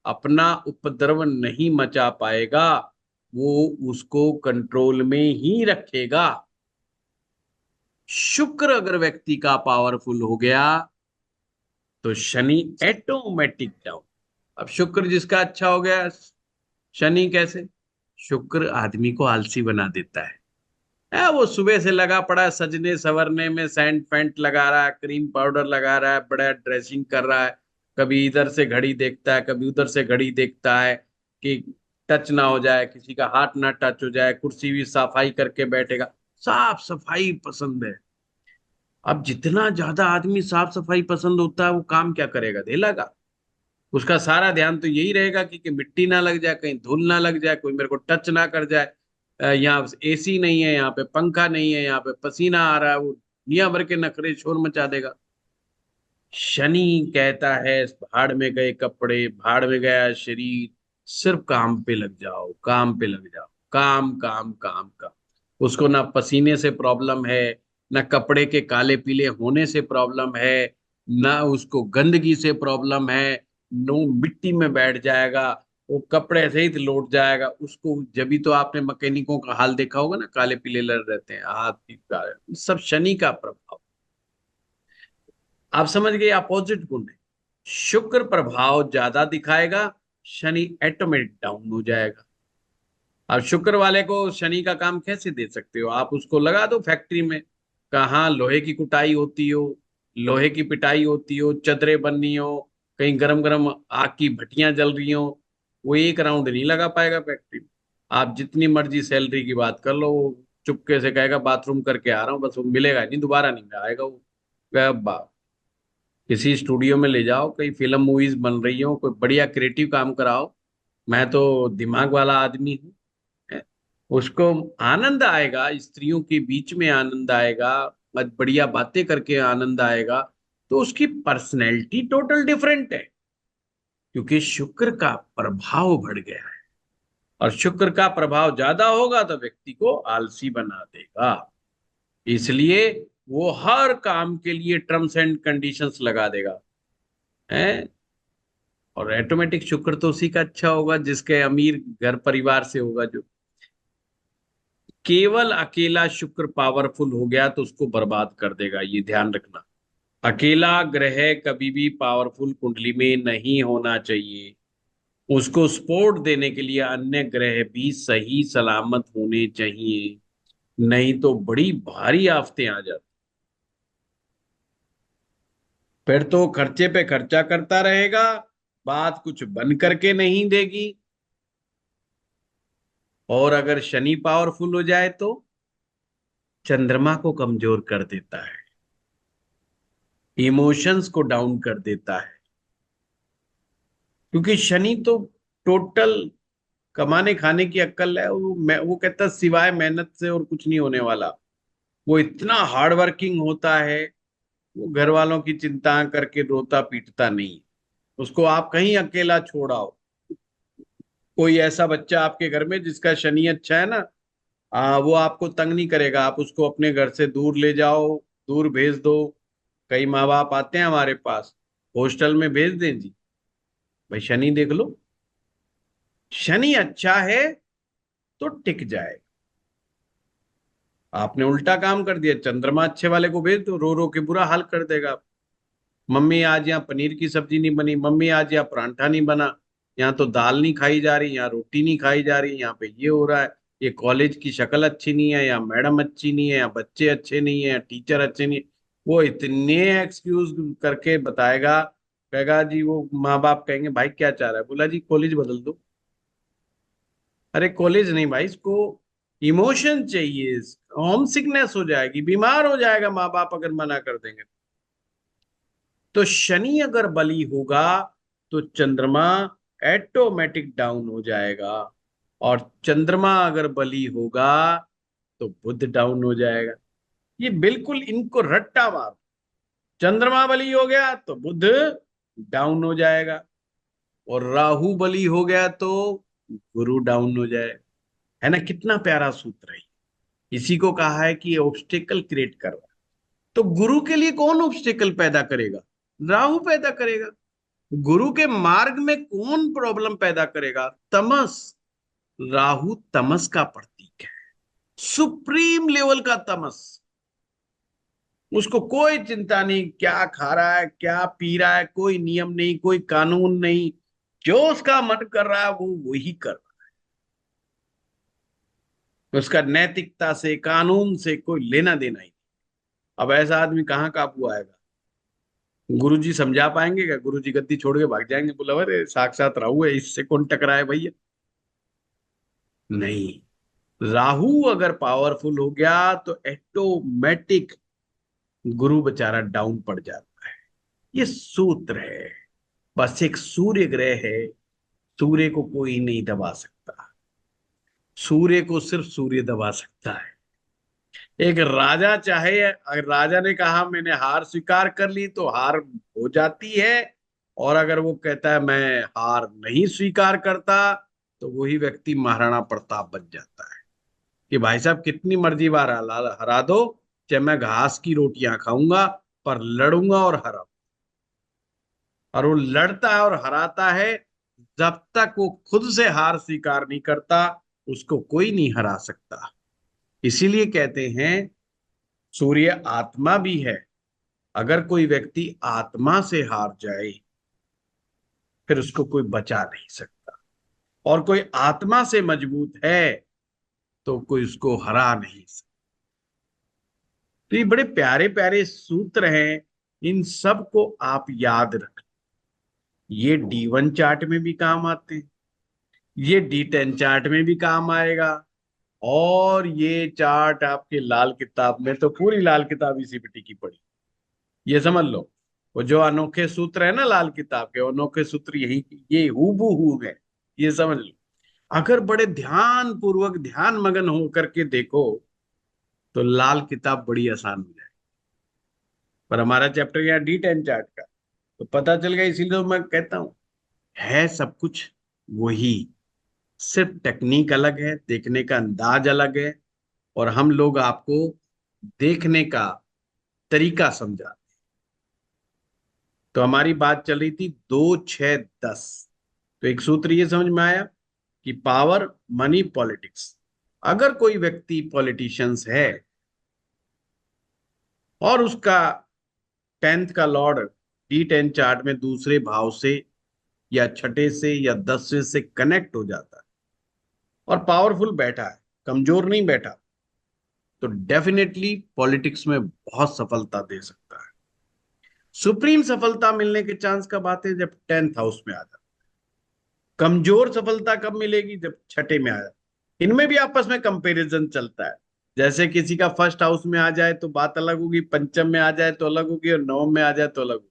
अपना उपद्रव नहीं मचा पाएगा, वो उसको कंट्रोल में ही रखेगा। शुक्र अगर व्यक्ति का पावरफुल हो गया तो शनि ऑटोमेटिक डाउन। अब शुक्र जिसका अच्छा हो गया, शनि कैसे? शुक्र आदमी को आलसी बना देता है। वो सुबह से लगा पड़ा है सजने संवरने में, सेंट पेंट लगा रहा है, क्रीम पाउडर लगा रहा है, बड़ा ड्रेसिंग कर रहा है, कभी इधर से घड़ी देखता है, कभी उधर से घड़ी देखता है कि टच ना हो जाए, किसी का हाथ ना टच हो जाए, कुर्सी भी सफाई करके बैठेगा, साफ सफाई पसंद है। अब जितना ज्यादा आदमी साफ सफाई पसंद होता है वो काम क्या करेगा, धेला का। उसका सारा ध्यान तो यही रहेगा कि मिट्टी ना लग जाए, कहीं धूल ना लग जाए, कोई मेरे को टच ना कर जाए, यहाँ एसी नहीं है, यहाँ पे पंखा नहीं है, यहाँ पे पसीना आ रहा है, वो दुनिया भर के नखरे शोर मचा देगा। शनि कहता है भाड़ में गए कपड़े, भाड़ में गया शरीर, सिर्फ काम पे लग जाओ, काम पे लग जाओ, काम काम काम काम। उसको ना पसीने से प्रॉब्लम है, ना कपड़े के काले पीले होने से प्रॉब्लम है, ना उसको गंदगी से प्रॉब्लम है, नो मिट्टी में बैठ जाएगा, वो कपड़े सहित लौट जाएगा उसको। जब भी तो आपने मैकेनिकों का हाल देखा होगा ना, काले पीले लड़ रहते हैं हाथ भी, सब शनि का प्रभाव। आप समझ गए, अपोजिट गुण है। शुक्र प्रभाव ज्यादा दिखाएगा, शनि ऑटोमेटिक डाउन हो जाएगा। अब शुक्र वाले को शनि का काम कैसे दे सकते हो? आप उसको लगा दो फैक्ट्री में, कहाँ लोहे की कुटाई होती हो, लोहे की पिटाई होती हो, चदरें बननी हो, कहीं गरम गरम आग की भट्टियां जल रही हो, वो एक राउंड नहीं लगा पाएगा फैक्ट्री में। आप जितनी मर्जी सैलरी की बात कर लो, वो चुपके से कहेगा बाथरूम करके आ रहा हूँ, बस वो मिलेगा नहीं, दोबारा नहीं आएगा वो। किसी स्टूडियो में ले जाओ, कई फिल्म मूवीज बन रही हो, कोई बढ़िया क्रिएटिव काम कराओ, मैं तो दिमाग वाला आदमी हूँ, है? उसको आनंद आएगा, स्त्रियों के बीच में आनंद आएगा, बढ़िया बातें करके आनंद आएगा, तो उसकी पर्सनैलिटी टोटल डिफरेंट है, क्योंकि शुक्र का प्रभाव बढ़ गया है। और शुक्र का प्रभाव ज्यादा होगा तो व्यक्ति को आलसी बना देगा, इसलिए वो हर काम के लिए टर्म्स एंड कंडीशंस लगा देगा, है? और ऑटोमेटिक शुक्र तो उसी का अच्छा होगा जिसके अमीर घर परिवार से होगा। जो केवल अकेला शुक्र पावरफुल हो गया तो उसको बर्बाद कर देगा, ये ध्यान रखना। अकेला ग्रह कभी भी पावरफुल कुंडली में नहीं होना चाहिए, उसको सपोर्ट देने के लिए अन्य ग्रह भी सही सलामत होने चाहिए, नहीं तो बड़ी भारी आफतें आ जाती। फिर तो खर्चे पे खर्चा करता रहेगा, बात कुछ बन करके नहीं देगी। और अगर शनि पावरफुल हो जाए तो चंद्रमा को कमजोर कर देता है, इमोशंस को डाउन कर देता है, क्योंकि शनि तो टोटल कमाने खाने की अक्ल है, वो कहता है सिवाय मेहनत से और कुछ नहीं होने वाला। वो इतना हार्ड वर्किंग होता है, वो घर वालों की चिंता करके रोता पीटता नहीं, उसको आप कहीं अकेला छोड़ाओ। कोई ऐसा बच्चा आपके घर में जिसका शनि अच्छा है ना, वो आपको तंग नहीं करेगा, आप उसको अपने घर से दूर ले जाओ, दूर भेज दो। कई माँ बाप आते हैं हमारे पास, हॉस्टल में भेज दें जी, भाई शनि देख लो, शनि अच्छा है तो टिक जाए। आपने उल्टा काम कर दिया, चंद्रमा अच्छे वाले को भेज दो, रो रो के बुरा हाल कर देगा। मम्मी आज यहाँ पनीर की सब्जी नहीं बनी, मम्मी आज यहाँ परांठा नहीं बना, यहाँ तो दाल नहीं खाई जा रही, यहाँ रोटी नहीं खाई जा रही, यहाँ पे ये हो रहा है, ये कॉलेज की शक्ल अच्छी नहीं है, या मैडम अच्छी नहीं है, या बच्चे अच्छे नहीं है, या टीचर अच्छे नहीं है। वो इतने एक्सक्यूज करके बताएगा, कहेगा जी, वो माँ बाप कहेंगे भाई क्या चाह रहा है, बोला जी कॉलेज बदल दो। अरे कॉलेज नहीं भाई, इसको इमोशन चाहिए, होम सिकनेस हो जाएगी, बीमार हो जाएगा माँ बाप अगर मना कर देंगे। तो शनि अगर बली होगा तो चंद्रमा ऑटोमेटिक डाउन हो जाएगा, और चंद्रमा अगर बली होगा तो बुध डाउन हो जाएगा। ये बिल्कुल इनको रट्टा मार, चंद्रमा बली हो गया तो बुध डाउन हो जाएगा, और राहु बली हो गया तो गुरु डाउन हो जाएगा। है ना, कितना प्यारा सूत्र है। इसी को कहा है कि ऑब्स्टेकल क्रिएट कर रहा है। तो गुरु के लिए कौन ऑब्स्टेकल पैदा करेगा? राहु पैदा करेगा। गुरु के मार्ग में कौन प्रॉब्लम पैदा करेगा? तमस। राहु तमस का प्रतीक है, सुप्रीम लेवल का तमस। उसको कोई चिंता नहीं क्या खा रहा है, क्या पी रहा है, कोई नियम नहीं, कोई कानून नहीं, जो उसका मन कर रहा है वो वही कर रहा है। उसका नैतिकता से, कानून से कोई लेना देना ही। अब ऐसा आदमी कहाँ काबू आएगा? गुरुजी समझा पाएंगे क्या? गुरुजी गद्दी छोड़ के भाग जाएंगे, बोला अरे साक्षात राहु है, इससे कौन टकराए भैया? नहीं। राहु अगर पावरफुल हो गया तो ऑटोमेटिक गुरु बेचारा डाउन पड़ जाता है। ये सूत्र है। बस एक सूर्य ग्रह है, सूर्य को कोई नहीं दबा सकता, सूर्य को सिर्फ सूर्य दबा सकता है। एक राजा चाहे, अगर राजा ने कहा मैंने हार स्वीकार कर ली तो हार हो जाती है, और अगर वो कहता है मैं हार नहीं स्वीकार करता तो वही व्यक्ति महाराणा प्रताप बन जाता है कि भाई साहब कितनी मर्जी बार हरा दो, चाहे मैं घास की रोटियां खाऊंगा पर लड़ूंगा और हराऊंगा। और वो लड़ता है और हराता है, जब तक वो खुद से हार स्वीकार नहीं करता उसको कोई नहीं हरा सकता। इसीलिए कहते हैं सूर्य आत्मा भी है, अगर कोई व्यक्ति आत्मा से हार जाए फिर उसको कोई बचा नहीं सकता, और कोई आत्मा से मजबूत है तो कोई उसको हरा नहीं सकता। तो ये बड़े प्यारे प्यारे सूत्र हैं, इन सब को आप याद रखें। ये D1 चार्ट में भी काम आते हैं, ये D10 चार्ट में भी काम आएगा, और ये चार्ट आपके लाल किताब में, तो पूरी लाल किताब इसी पे टिकी पड़ी। ये समझ लो, वो जो अनोखे सूत्र है ना लाल किताब के, अनोखे सूत्र यही, ये हूबहू है, ये समझ लो। अगर बड़े ध्यान पूर्वक ध्यान मगन हो करके देखो तो लाल किताब बड़ी आसान हो जाए। पर हमारा चैप्टर यहाँ D10 चार्ट का, तो पता चल गया। इसीलिए तो मैं कहता हूं है सब कुछ वही, सिर्फ टेक्निक अलग है, देखने का अंदाज अलग है, और हम लोग आपको देखने का तरीका समझा। तो हमारी बात चल रही थी 2, 6, 10। तो एक सूत्र ये समझ में आया कि पावर, मनी, पॉलिटिक्स। अगर कोई व्यक्ति पॉलिटिशियंस है और उसका 10th का लॉर्ड D10 चार्ट में दूसरे भाव से या छठे से या 10वें से कनेक्ट हो जाता है और पावरफुल बैठा है, कमजोर नहीं बैठा, तो डेफिनेटली पॉलिटिक्स में बहुत सफलता दे सकता है। सुप्रीम सफलता मिलने के चांस कब आते हैं? जब 10th हाउस में आ जाता है। कमजोर सफलता कब मिलेगी? जब छठे में आ जाता है। इनमें भी आपस में कंपैरिजन चलता है, जैसे किसी का फर्स्ट हाउस में आ जाए तो बात अलग होगी, पंचम में आ जाए तो अलग होगी, और नवम में आ जाए तो अलग होगी।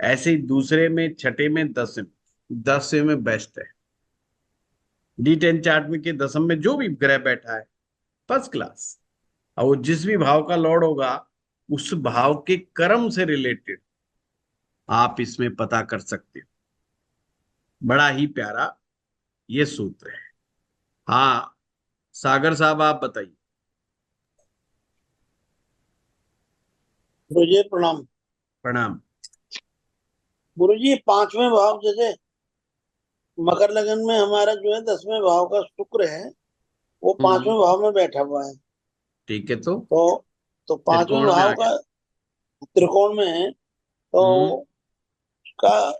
ऐसे ही दूसरे में, छठे में, 10वें में बेस्ट है। D10 चार्ट में के 10th में जो भी ग्रह बैठा है फर्स्ट क्लास, और वो जिस भी भाव का लॉर्ड होगा उस भाव के कर्म से रिलेटेड आप इसमें पता कर सकते हो। बड़ा ही प्यारा ये सूत्र है। हाँ सागर साहब आप बताइए। गुरुजी प्रणाम। प्रणाम। गुरुजी पांचवें भाव, जैसे मकर लगन में हमारा जो है 10वें भाव का शुक्र है, वो पांचवें भाव में बैठा हुआ है। ठीक है, तो तो पांचवें त्रिकोण में आ भाव गया। का त्रिकोण में है, तो उसका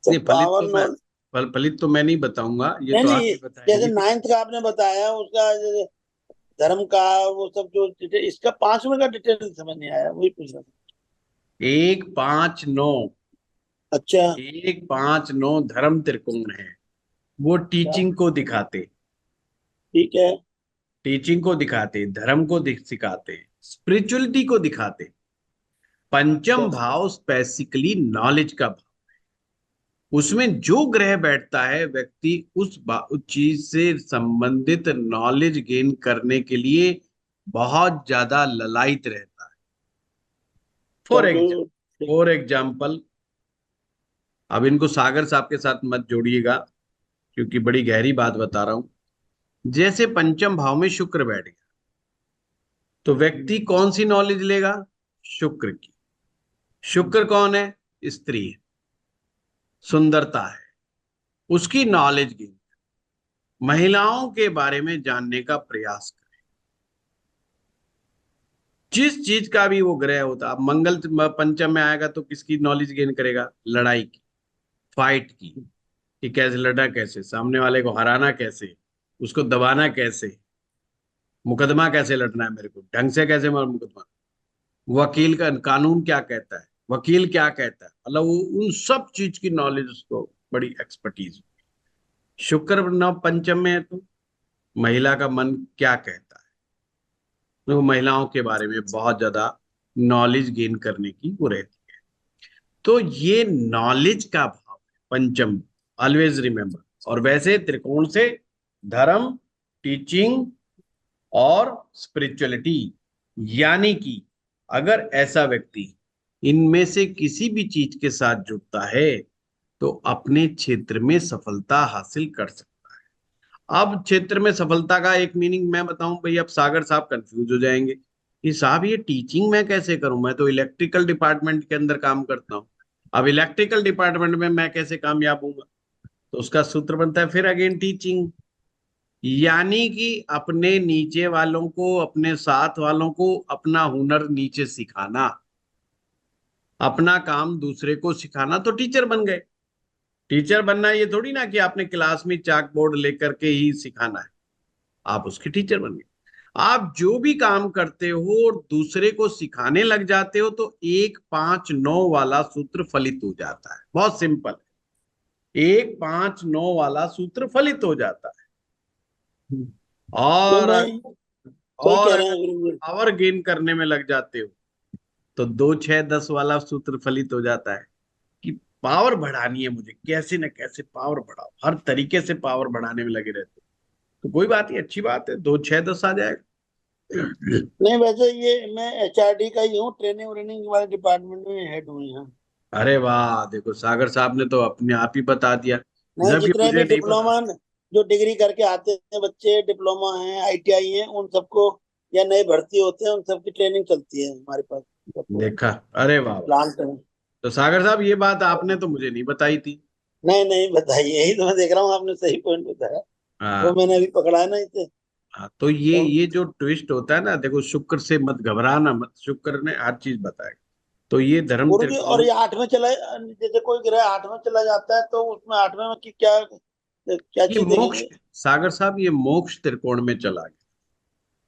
तो नहीं फलित तो पावन मैं और फलित तो मैं नहीं बताऊंगा, ये नहीं तो आप नहीं, ही जैसे बताएंगे। 9th का आपने बताया उसका, जैसे धर्म का वो सब जो डिटेल, इसका पांचवें का डिटेल समझ नहीं आया, वही पूछ रहा था। 1 5 9, अच्छा 1 5 9 धर्म त्रिकोण है। वो अच्छा, टीचिंग को दिखाते, ठीक है। टीचिंग को दिखाते, धर्म को सिखाते, स्पिरिचुअलिटी को दिखाते। पंचम अच्छा भाव स्पेसिकली नॉलेज का भाव, उसमें जो ग्रह बैठता है व्यक्ति उस चीज से संबंधित नॉलेज गेन करने के लिए बहुत ज्यादा ललायित रहता है। अच्छा, फॉर एग्जाम्पल, अब इनको सागर साहब के साथ मत जोड़िएगा क्योंकि बड़ी गहरी बात बता रहा हूं। जैसे पंचम भाव में शुक्र बैठ गया तो व्यक्ति कौन सी नॉलेज लेगा? शुक्र की। शुक्र कौन है? स्त्री है, सुंदरता है, उसकी नॉलेज गेन, महिलाओं के बारे में जानने का प्रयास करें। जिस चीज का भी वो ग्रह होता, अब मंगल पंचम में आएगा तो किसकी नॉलेज गेन करेगा? लड़ाई की, फाइट की, कि कैसे लड़ना, कैसे सामने वाले को हराना, कैसे उसको दबाना, कैसे मुकदमा कैसे लड़ना है, मेरे को ढंग से कैसे मार मुकदमा, वकील का कानून क्या कहता है, वकील क्या कहता है, मतलब वो उन सब चीज की नॉलेज उसको बड़ी एक्सपर्टीज। शुक्र नव पंचम में है तो महिला का मन क्या कहता है, तो महिलाओं के बारे में बहुत ज्यादा नॉलेज गेन करने की वो रहती है। तो ये नॉलेज का भाव है पंचम, ऑलवेज रिमेम्बर। और वैसे त्रिकोण से धर्म, टीचिंग और स्पिरिचुअलिटी, यानी कि अगर ऐसा व्यक्ति इनमें से किसी भी चीज के साथ जुड़ता है तो अपने क्षेत्र में सफलता हासिल कर सकता है। अब क्षेत्र में सफलता का एक मीनिंग मैं बताऊं भाई, अब सागर साहब कंफ्यूज हो जाएंगे कि साहब ये टीचिंग मैं कैसे करूं, मैं तो इलेक्ट्रिकल डिपार्टमेंट के अंदर काम करता हूं, अब इलेक्ट्रिकल डिपार्टमेंट में मैं कैसे कामयाब हूंगा? तो उसका सूत्र बनता है फिर अगेन टीचिंग, यानी कि अपने नीचे वालों को, अपने साथ वालों को अपना हुनर नीचे सिखाना, अपना काम दूसरे को सिखाना, तो टीचर बन गए। टीचर बनना ये थोड़ी ना कि आपने क्लास में चाक बोर्ड लेकर के ही सिखाना है, आप उसके टीचर बन गए। आप जो भी काम करते हो और दूसरे को सिखाने लग जाते हो तो 1 5 9 वाला सूत्र फलित हो जाता है। बहुत सिंपल है, 1 5 9 वाला सूत्र फलित हो जाता है। तो और मैं सही और कह रहे अगर हैं गुरुजी। पावर गेन करने में लग जाते हो तो 2 6 10 वाला सूत्र फलित हो जाता है कि पावर बढ़ानी है मुझे, कैसे न कैसे पावर बढ़ाओ, हर तरीके से पावर बढ़ाने में लगे रहते हो। तो कोई बात नहीं, अच्छी बात है, 2 6 10 आ जाएगा। नहीं, वैसे ये मैं HRD का ही हूँ, ट्रेनिंग व्रेनिंग वाले डिपार्टमेंट में हेड हूँ यहाँ। अरे वाह, देखो सागर साहब ने तो अपने आप ही बता दिया, नहीं, जबकि जितने मुझे भी नहीं पता। डिप्लोमा जो डिग्री करके आते हैं बच्चे, डिप्लोमा हैं, ITI हैं, उन सबको, या नए भर्ती होते हैं, उन सबकी ट्रेनिंग चलती है हमारे पास। देखा, अरे वाह वाह। प्लांट में। तो सागर साहब ये बात आपने तो मुझे नहीं बताई थी। नहीं नहीं बताइए, यही तो मैं देख रहा हूँ, आपने सही पॉइंट बताया, वो हाँ मैंने अभी पकड़ा है ना इसे। हाँ, तो ये तो ये जो ट्विस्ट होता है ना, देखो शुक्र से मत घबराना मत, शुक्र ने हर चीज बताएगा। तो ये धर्म गुरु जी, और त्रिकोण, ये 8वें चला, जैसे कोई ग्रह 8वें चला जाता है तो उसमें 8वें में की क्या क्या ये चीज मोक्ष, देखेंगे? सागर साहब ये मोक्ष त्रिकोण में चला गया,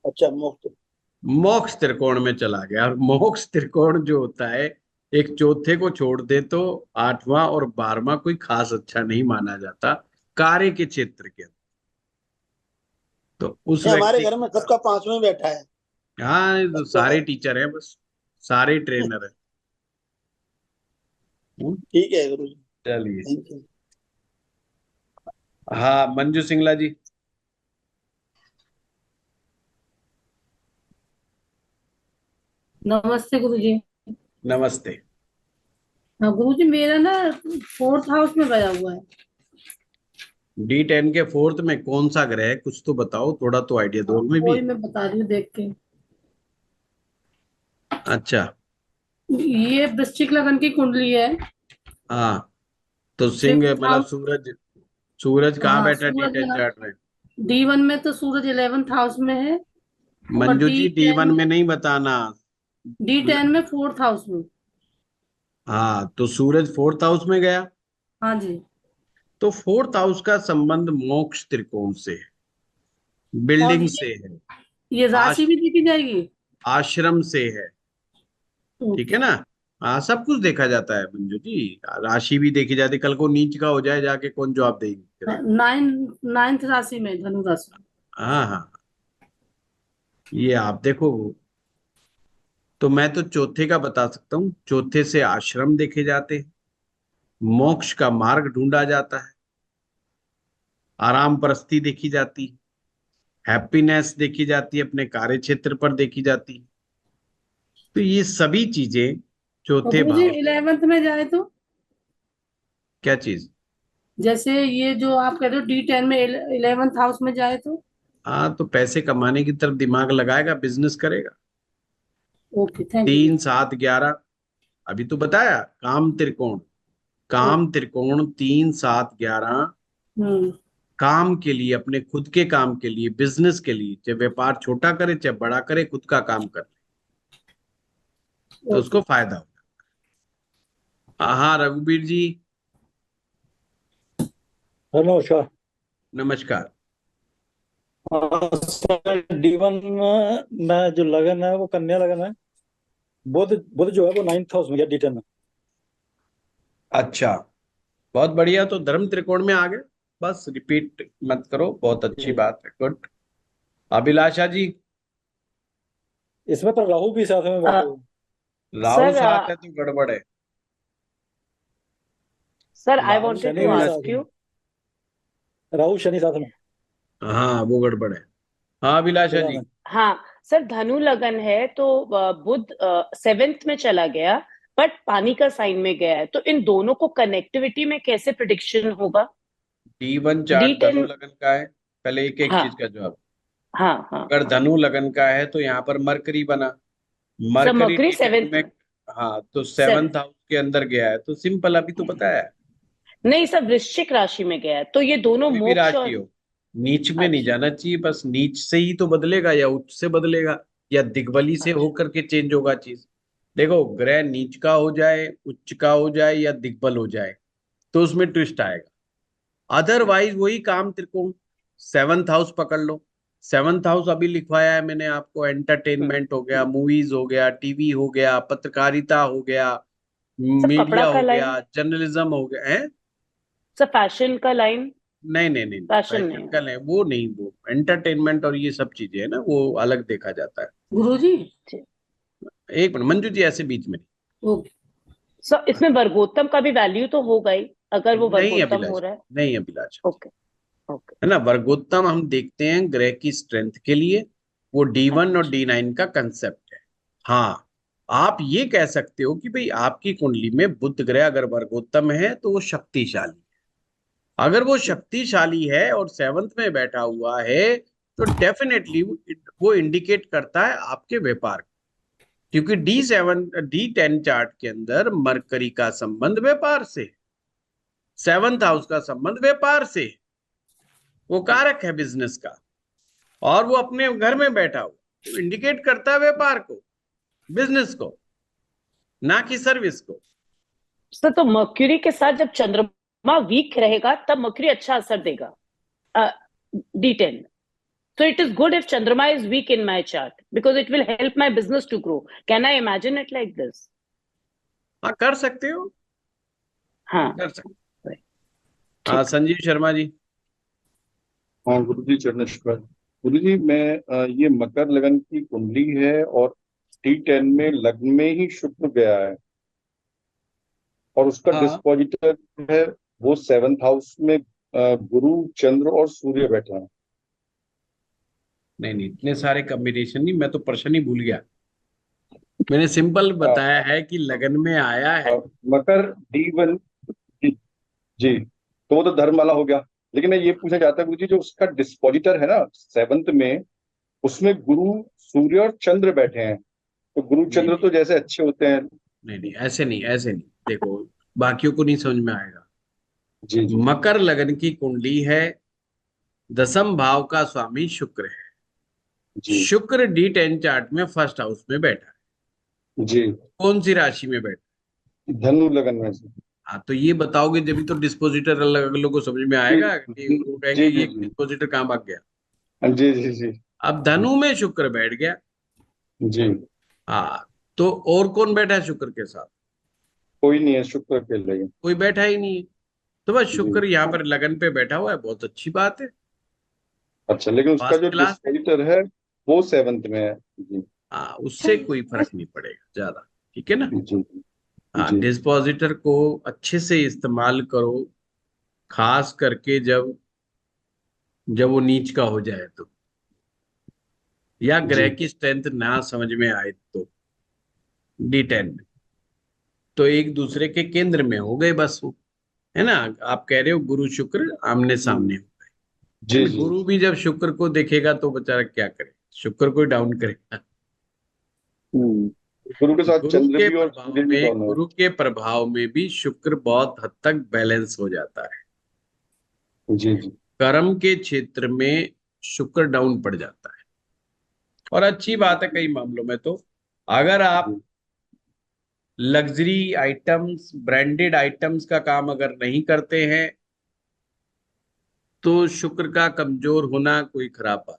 अच्छा, मुक्त। मोक्ष त्रिकोण में चला गया। और मोक्ष त्रिकोण जो होता है, एक चौथे को छोड़ दे तो 8वां और 12वां कोई खास अच्छा नहीं माना जाता कार्य के क्षेत्र के अंदर। तो उस ये हमारे व्यक्ति, घर में सबका 5वें बैठा है। हाँ ये तो सबको सारे है। टीचर हैं बस, सारे ट्रेनर हैं। ठीक है गुरु जी, चलिए, थैंक यू। हाँ मंजू सिंगला जी। नमस्ते गुरुजी। नमस्ते। हाँ गुरुजी, मेरा ना 4th हाउस में गया हुआ है। D10 के 4th में कौन सा ग्रह है, कुछ तो बताओ, थोड़ा तो आइडिया दो हमें भी। वही मैं बता रही हूँ देख के। अच्छा। ये वृश्चिक लगन की कुंडली है। हाँ, तो सिंह 5th मतलब हाउस। सूरज, सूरज कहाँ हाँ बैठा है सूरज D10 लगा। चार्ट में? D1 में तो सूरज 11th हाउस में है। और मंजू जी D10 D1 में नहीं बताना। D10 में 4th हाउस में। हाँ, तो सूरज 4th हाउस में गया, हाँ जी। तो 4th हाउस का संबंध मोक्ष त्रिकोण से है, और बिल्डिंग से है, ये राशि आश, भी देखी जाएगी। आश्रम से है। ठीक है ओके। ना? हाँ, सब कुछ देखा जाता है मंजू जी, राशि भी देखी जाती है, कल को नीच का हो जाए जाके कौन जवाब देंगे? 9th राशि में, धनु राशि। हाँ हाँ, ये आप देखो। तो मैं तो चौथे का बता सकता हूँ, चौथे से आश्रम देखे जाते हैं, मोक्ष का मार्ग ढूंढा जाता है, आराम परस्ती देखी जाती है, हैप्पीनेस देखी जाती है, अपने कार्य क्षेत्र पर देखी जाती है। तो ये सभी चीजें और चौथे गुरुजी भाव से। 11th में जाए तो, क्या चीज? जैसे ये जो आप कह रहे हो D10 में 11th हाउस में जाए तो। हाँ, तो पैसे कमाने की तरफ दिमाग लगाएगा, बिजनेस करेगा। Okay, thank you. 3 7 11, अभी तो बताया काम त्रिकोण, काम त्रिकोण 3 7 11 हम्म। काम के लिए, अपने खुद के काम के लिए, बिजनेस के लिए, चाहे व्यापार छोटा करे चाहे बड़ा करे, खुद का काम करे तो उसको ओके। फायदा होगा। हाँ रघुवीर जी। नमस्कार। नमस्कार। हाँ सर, D1 में जो लगन है वो कन्या लगन है। बुध बुध जो है वो 9th हाउस में गया D10 में। अच्छा, बहुत बढ़िया, तो धर्म त्रिकोण में आ गए, बस रिपीट मत करो, बहुत अच्छी बात है, गुड। अभिलाषा जी। इसमें तो राहु भी साथ में बैठे हुए। राहु सर साथ है तो गड़बड़ है। Sir I Rahu wanted Shani to भी केवल, साथ आस्क में। यू। राहु शनि साथ में। हाँ वो गड़बड़ है। हाँ अभिलाषा तुला जी। में। हाँ सर, धनु लगन है तो बुध 7th में चला गया, बट पानी का साइन में गया है, तो इन दोनों को कनेक्टिविटी में कैसे प्रिडिक्शन होगा? D1 चार्ट धनु D10। लगन का है, पहले एक एक हाँ चीज का जवाब। हाँ हाँ अगर हाँ। धनु लगन का है तो यहाँ पर मरकरी बना, सर मरकरी मकरी D10 7th में। में। हाँ, तो सेवन। 7th हाउस के अंदर गया है, तो सिंपल, अभी तो बताया है। नहीं सर, वृश्चिक राशि में गया है, तो ये दोनों कोई भी मोक्ष राशि और। हो, नीच में नहीं अच्छा जाना चाहिए, बस नीच से ही तो बदलेगा, या उच्च से बदलेगा, या दिग्बली से अच्छा। होकर के चेंज होगा चीज। देखो, ग्रह नीच का हो जाए, उच्च का हो जाए, या दिग्बल हो जाए, तो उसमें ट्विस्ट आएगा। अदरवाइज वही काम त्रिकोण, 7th हाउस पकड़ लो। 7th हाउस अभी लिखवाया है मैंने आपको, एंटरटेनमेंट हो गया, मूवीज हो गया, टीवी हो गया, पत्रकारिता हो गया, सर कपड़ा मीडिया का हो लाइन। गया, जर्नलिज्म हो गया है। सर फैशन का लाइन। नहीं नहीं नहीं, फैशन फैशन नहीं। का नहीं, वो नहीं, वो एंटरटेनमेंट और ये सब चीजें है ना, वो अलग देखा जाता है। गुरुजी। एक मिनट मंजू जी, ऐसे बीच में ओके। सर इसमें वर्गोत्तम का भी वैल्यू तो होगा ही, अगर वो नहीं वर्गोत्तम हो अभिलाष, रहा है। नहीं अभिलाष, ओके ओके। है ना, वर्गोत्तम हम देखते हैं ग्रह की स्ट्रेंथ के लिए, वो D1 और D9 का कंसेप्ट है। हाँ, आप ये कह सकते हो कि भाई आपकी कुंडली में बुध ग्रह अगर वर्गोत्तम है तो वो शक्तिशाली, अगर वो शक्तिशाली है और 7th में बैठा हुआ है, तो डेफिनेटली वो इंडिकेट करता है आपके व्यापार को। क्योंकि D10 चार्ट के अंदर मरकरी का संबंध व्यापार से, 7th हाउस का संबंध व्यापार से, वो कारक है बिजनेस का, और वो अपने घर में बैठा हुआ, तो इंडिकेट करता है व्यापार को, बिजनेस को, ना कि सर्विस को। सर तो मर्क्यूरी के साथ जब चंद्रमा वीक रहेगा तब मर्क्यूरी अच्छा असर देगा D10। So it is good if Chandrama is weak in my chart because it will help my business to grow. Can I imagine it like this? हाँ कर सकते हो, हाँ कर सकते। हाँ संजीव शर्मा जी। हाँ गुरु जी, चरण नमस्कार। गुरु जी, मैं ये मकर लगन की कुंडली है और D10 में लग्न में ही शुक्र गया है, और उसका हाँ डिस्पोजिटर है वो 7th हाउस में गुरु चंद्र और सूर्य बैठा है। नहीं नहीं, इतने सारे कॉम्बिनेशन नहीं, मैं तो प्रश्न ही भूल गया। मैंने सिंपल बताया है कि लगन में आया है। मकर D1। जी जी, तो वो तो धर्म वाला हो गया। लेकिन मैं ये पूछना चाहता हूँ गुरु जी, जो उसका डिस्पोजिटर है ना 7th में, उसमें गुरु, सूर्य और चंद्र बैठे हैं, तो गुरु नहीं चंद्र नहीं तो जैसे अच्छे होते हैं। नहीं नहीं, ऐसे नहीं, ऐसे नहीं। देखो, बाकियों को नहीं समझ में आएगा। जी जी मकर लगन की कुंडली है, 10th भाव का स्वामी शुक्र है। जी शुक्र D10 चार्ट में फर्स्ट हाउस में बैठा है। जी। कौन सी राशि में बैठा धनु लगन में से। है? हाँ, तो ये बताओगे जब तो डिस्पोजिटर अलग अलग लोगों को समझ में जी आएगा कि जी वो कहेंगे जी ये जी जी डिस्पोजिटर कहाँ भाग गया। जी जी जी अब धनु में शुक्र बैठ गया। जी। हाँ, तो और कौन बैठा है शुक्र के साथ? कोई नहीं है, शुक्र के लिए। कोई बैठा ही नहीं है। तो बस जी। शुक्र यहाँ पर लगन पे बैठा हुआ है, बहुत अच्छी बात है, अच्छा, लेकिन उसका फर्स्ट जो क्लास है। डिस्पोजिटर है वो 7th में है। जी हाँ, उससे कोई फर्क नहीं पड़ेगा ज्यादा। ठीक है ना? जी हाँ, जी डिस्पोजिटर को अच्छे से इस्तेमाल करो, खास करके जब जब वो नीच का हो जाए तो, या ग्रह जी की स्ट्रेंथ ना समझ में आए तो। D10 में तो एक दूसरे के केंद्र में हो गए बस वो, है ना? आप कह रहे हो गुरु शुक्र आमने सामने हो गए, जी लेकिन जी। गुरु भी जब शुक्र को देखेगा तो बेचारा क्या करे, शुक्र को डाउन करेगा। गुरु के साथ गुरु चंद्र के भी और प्रभाव सूर्य भी में दोनों है। गुरु के प्रभाव में भी शुक्र बहुत हद तक बैलेंस हो जाता है। जी जी कर्म के क्षेत्र में शुक्र डाउन पड़ जाता है। और अच्छी बात है कई मामलों में तो, अगर आप जी लग्जरी आइटम्स, ब्रांडेड आइटम्स का काम अगर नहीं करते हैं तो शुक्र का कमजोर होना कोई खराब बात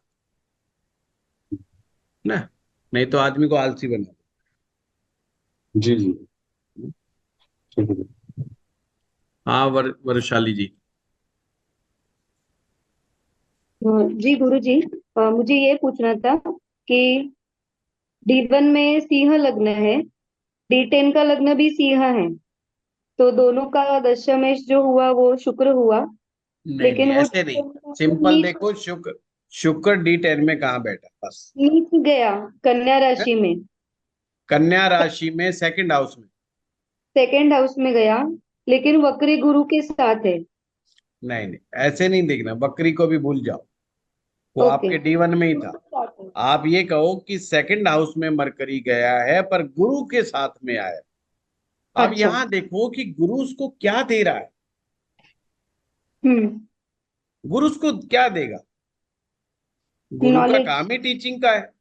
ना। नहीं तो आदमी को आलसी बना जी जी। दे। ठीक है। हाँ, वरशाली जी। जी गुरु जी, मुझे ये पूछना था कि D1 में सिंह लग्न है, D10 का लग्न भी सिंह है, तो दोनों का दशमेश जो हुआ वो शुक्र हुआ, नहीं नहीं, लेकिन वो ऐसे नहीं। सिंपल नीच देखो, शुक्र शुक्र D10 में कहाँ बैठा बस। नीच गया कन्या है? राशि में, कन्या राशि में सेकंड हाउस में। सेकेंड हाउस में गया, लेकिन वक्री गुरु के साथ है। नहीं नहीं, ऐसे नहीं देखना, बकरी को भी भूल जाओ, वो ओके, आपके D1 में ही था। साथ है। आप ये कहो कि सेकंड हाउस में मरकरी गया है पर गुरु के साथ में आया। अब अच्छा। यहां देखो कि गुरु उसको क्या दे रहा है। हम्म। गुरु उसको क्या देगा? गुरु का नॉलेज। काम ही टीचिंग का है,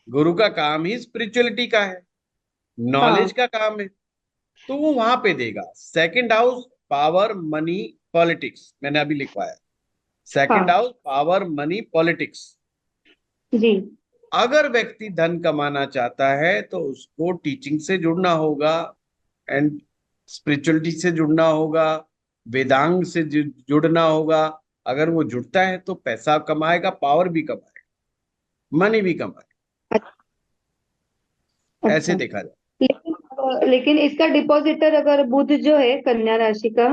गुरु का काम ही स्पिरिचुअलिटी का है, हाँ नॉलेज का काम है। तो वो वहां पे देगा। Second house power, money, politics, मैंने अभी लिखवाया। सेकंड हाँ हाउस पावर, मनी, पॉलिटिक्स। जी। अगर व्यक्ति धन कमाना चाहता है तो उसको टीचिंग से जुड़ना होगा, एंड स्पिरिचुअलिटी से जुड़ना होगा, वेदांग से जुड़ना होगा। अगर वो जुड़ता है तो पैसा कमाएगा, पावर भी कमाएगा, मनी भी कमाएगा। ऐसे अच्छा, देखा जाए। लेकिन इसका डिपॉजिटर अगर बुध जो है कन्या राशि का,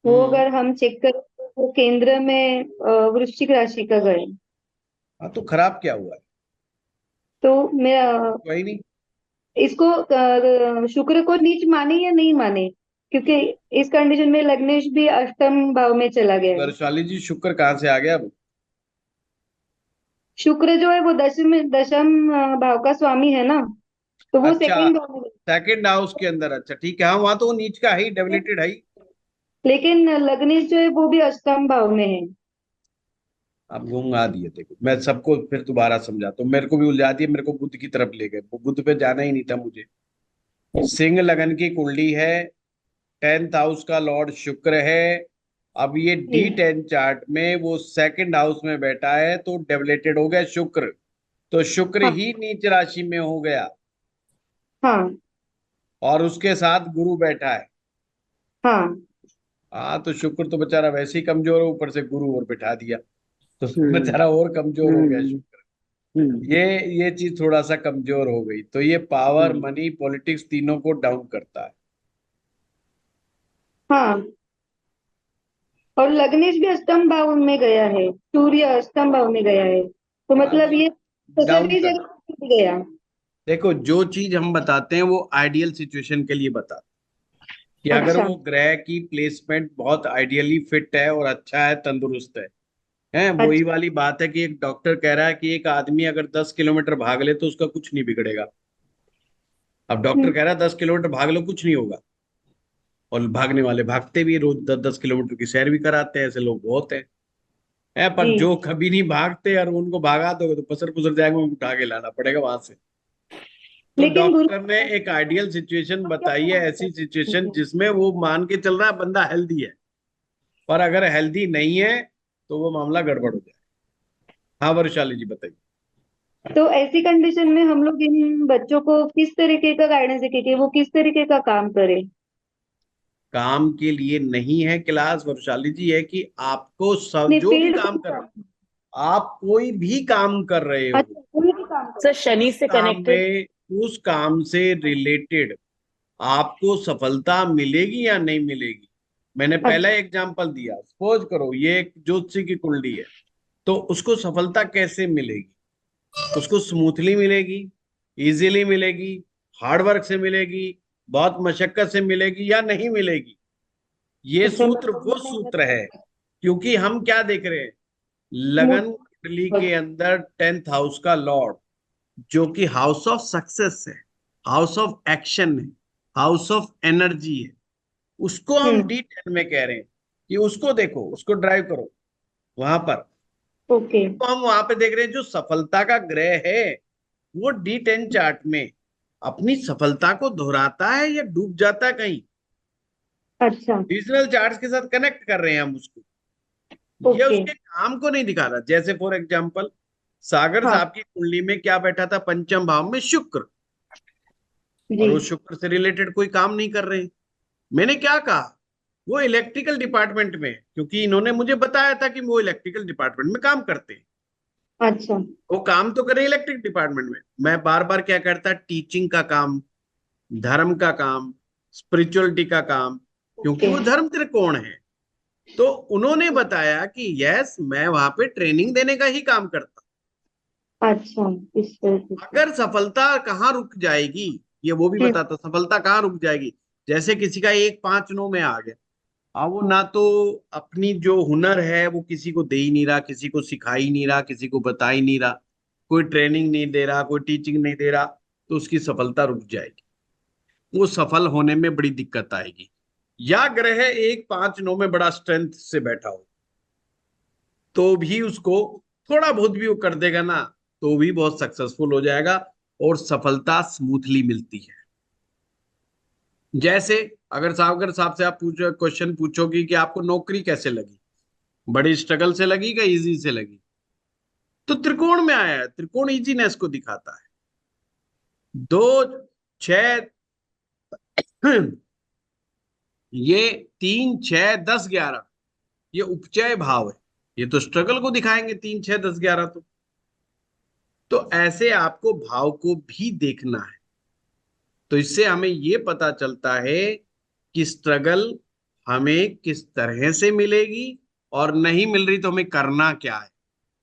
वो अगर हम चेक करें तो वो केंद्र में वृश्चिक राशि का गए, हाँ, तो खराब क्या हुआ है? तो मेरा कोई नहीं। इसको शुक्र को नीच माने या नहीं माने, क्योंकि इस कंडीशन में लग्नेश भी अष्टम भाव में चला गया है। वैशाली जी, शुक्र कहाँ से आ गया अब? शुक्र जो है वो दशम दशम भाव का स्वामी है ना, तो वो अच्छा, सेकंड भाव में गया। सेकंड हाउस के अंदर। अच्छा ठीक है, हाँ, वहां तो वो नीच का है ही, डेबिलिटेड है ही। लेकिन लग्नेश जो है वो भी अष्टम भाव में है। आप घुमा दिए। देखो, मैं सबको फिर दोबारा समझा, तो मेरे को भी उलझा दिए, मेरे को बुद्ध की तरफ ले गए, वो बुद्ध पे जाना ही नहीं था मुझे। सिंह लगन की कुंडली है, 10th हाउस का लॉर्ड शुक्र है। अब ये D10 चार्ट में वो सेकंड हाउस में बैठा है, तो डेबिलेटेड हो गया शुक्र, तो शुक्र हाँ ही नीच राशि में हो गया, हाँ और उसके साथ गुरु बैठा है। हाँ। हाँ, तो शुक्र तो बेचारा वैसे ही कमजोर है, ऊपर से गुरु और बैठा दिया, तो हम्म बेचारा और कमजोर हो गया शुक्र। हम्म ये चीज थोड़ा सा कमजोर हो गई, तो ये पावर, हम्म। मनी, पॉलिटिक्स तीनों को डाउन करता है। हाँ, और लग्नेश भी अष्टम भाव में गया है, सूर्य अष्टम भाव में गया है, तो हाँ, मतलब तो ये डाउन सभी कर जगह टूट गया। देखो, जो चीज हम बताते हैं वो आइडियल सिचुएशन के लिए बताते हैं कि अगर अच्छा। वो ग्रह की प्लेसमेंट बहुत आइडियली फिट है और अच्छा है, तंदुरुस्त है वही अच्छा। वाली बात है कि एक डॉक्टर कह रहा है कि एक आदमी अगर 10 किलोमीटर भाग ले तो उसका कुछ नहीं बिगड़ेगा। अब डॉक्टर कह रहा है 10 किलोमीटर भाग लो, कुछ नहीं होगा। और भागने वाले भागते भी, रोज 10-10 किलोमीटर की सैर भी कराते हैं, ऐसे लोग बहुत है। पर जी। जो कभी नहीं भागते और उनको भागा दोगे तो पसर पुसर जाएंगे, उनको उठा के लाना पड़ेगा वहां से। तो लेकिन गुरु डॉक्टर ने एक आइडियल सिचुएशन क्या बताई है, ऐसी सिचुएशन जी। जिसमें वो मान के चल रहा है बंदा हेल्दी है, पर अगर हेल्दी नहीं है तो वो मामला गड़बड़ हो जाए। हाँ वैशाली जी बताइए। तो ऐसी कंडीशन में हम लोग इन बच्चों को किस तरीके का गाइडेंस दें कि वो किस तरीके का काम करे? काम के लिए नहीं है क्लास वैशाली जी, है कि आपको सब नहीं, जो भी फील्ड काम को कर रहे हो, आप कोई भी काम कर रहे हो, अच्छा कोई भी काम सर करे। शनि से काम कनेक्टेड। में उस काम से रिलेटेड आपको सफलता मिलेगी या नहीं मिलेगी। मैंने पहला अच्छा। एग्जांपल दिया, सपोज करो ये एक ज्योतिषी की कुंडली है, तो उसको सफलता कैसे मिलेगी? उसको स्मूथली मिलेगी, इजीली मिलेगी, हार्ड वर्क से मिलेगी, बहुत मशक्कत से मिलेगी या नहीं मिलेगी? ये अच्छा सूत्र मतलब वो वो मेहनत सूत्र है। क्योंकि हम क्या देख रहे हैं, स्मूथ। लगन कुंडली के अंदर 10th हाउस का लॉर्ड, जो कि हाउस ऑफ सक्सेस है, हाउस ऑफ एक्शन है, हाउस ऑफ एनर्जी है, उसको हम D10 में कह रहे हैं कि उसको देखो, उसको ड्राइव करो वहां पर। ओके। तो हम वहां पे देख रहे हैं जो सफलता का ग्रह है वो D10 चार्ट में अपनी सफलता को दोहराता है या डूब जाता है कहीं। अच्छा। रीजनल चार्ट्स के साथ कनेक्ट कर रहे हैं हम उसको, ये ओके। उसके काम को नहीं दिखा रहा। जैसे फॉर एग्जाम्पल सागर हाँ साहब की कुंडली में क्या बैठा था, पंचम भाव में शुक्र, जी। और वो शुक्र से रिलेटेड कोई काम नहीं कर रहे हैं। मैंने क्या कहा, वो इलेक्ट्रिकल डिपार्टमेंट में है, क्योंकि इन्होंने मुझे बताया था कि वो इलेक्ट्रिकल डिपार्टमेंट में काम करते हैं। अच्छा। वो काम तो करे इलेक्ट्रिक डिपार्टमेंट में। मैं बार बार क्या करता, टीचिंग का काम, धर्म का काम, स्पिरिचुअलिटी का काम, क्योंकि ओके। वो धर्म त्रिकोण है। तो उन्होंने बताया कि यस, मैं वहां पे ट्रेनिंग देने का ही काम करता। अच्छा इस तरीके से। अगर सफलता कहाँ रुक जाएगी, ये वो भी बताता, सफलता कहाँ रुक जाएगी। जैसे किसी का 1-5-9 में आ गया, अब वो ना तो अपनी जो हुनर है वो किसी को दे ही नहीं रहा, किसी को सिखा ही नहीं रहा, किसी को बता ही नहीं रहा, कोई ट्रेनिंग नहीं दे रहा, कोई टीचिंग नहीं दे रहा, तो उसकी सफलता रुक जाएगी, वो सफल होने में बड़ी दिक्कत आएगी। या ग्रह 1-5-9 में बड़ा स्ट्रेंथ से बैठा हो तो भी उसको थोड़ा बहुत भी वो कर देगा ना, तो भी बहुत सक्सेसफुल हो जाएगा और सफलता स्मूथली मिलती है। जैसे अगर सावकर साहब से आप पूछो, क्वेश्चन पूछोगी कि आपको नौकरी कैसे लगी, बड़ी स्ट्रगल से लगी क्या इजी से लगी, तो त्रिकोण में आया है, त्रिकोण इजीनेस को दिखाता है। 2-6 ये 3-6-10-11 ये उपचय भाव है, ये तो स्ट्रगल को दिखाएंगे 3-6-10-11। तो ऐसे आपको भाव को भी देखना है। तो इससे हमें ये पता चलता है कि स्ट्रगल हमें किस तरह से मिलेगी और नहीं मिल रही तो हमें करना क्या है।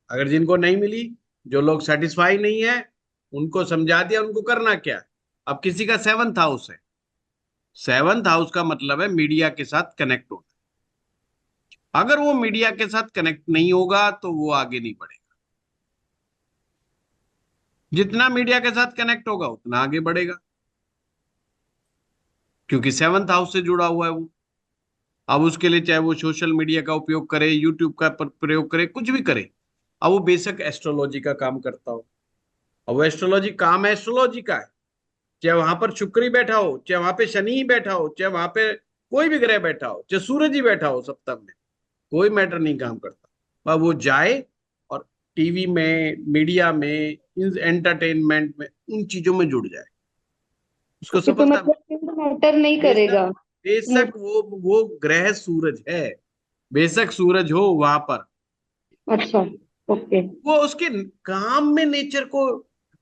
अगर जिनको नहीं मिली, जो लोग सेटिस्फाई नहीं है, उनको समझा दिया उनको करना क्या है। अब किसी का 7th हाउस है, 7th हाउस का मतलब है मीडिया के साथ कनेक्ट होना। अगर वो मीडिया के साथ कनेक्ट नहीं होगा तो वो आगे नहीं बढ़ेगा। जितना मीडिया के साथ कनेक्ट होगा उतना आगे बढ़ेगा, क्योंकि 7th हाउस से जुड़ा हुआ है वो। अब उसके लिए चाहे वो सोशल मीडिया का उपयोग करे, यूट्यूब का प्रयोग करे, कुछ भी करे, अब वो बेशक एस्ट्रोलॉजी का काम करता हो, अब वो एस्ट्रोलॉजी काम एस्ट्रोलॉजी का है, चाहे वहां पर शुक्र ही बैठा हो, चाहे वहां पे शनि ही बैठा हो, चाहे वहां पे कोई भी ग्रह बैठा हो, चाहे सूरज ही बैठा हो सप्तम में, कोई मैटर नहीं काम करता। अब वो जाए और टीवी में, मीडिया में, एंटरटेनमेंट में, उन चीजों में जुड़ जाए, उसको ओके तो सफलता मतलब मिले। फील्ड मैटर नहीं बेशक करेगा। बेशक वो ग्रह सूरज है, बेशक सूरज हो वहां पर, अच्छा। ओके। वो उसके काम में नेचर को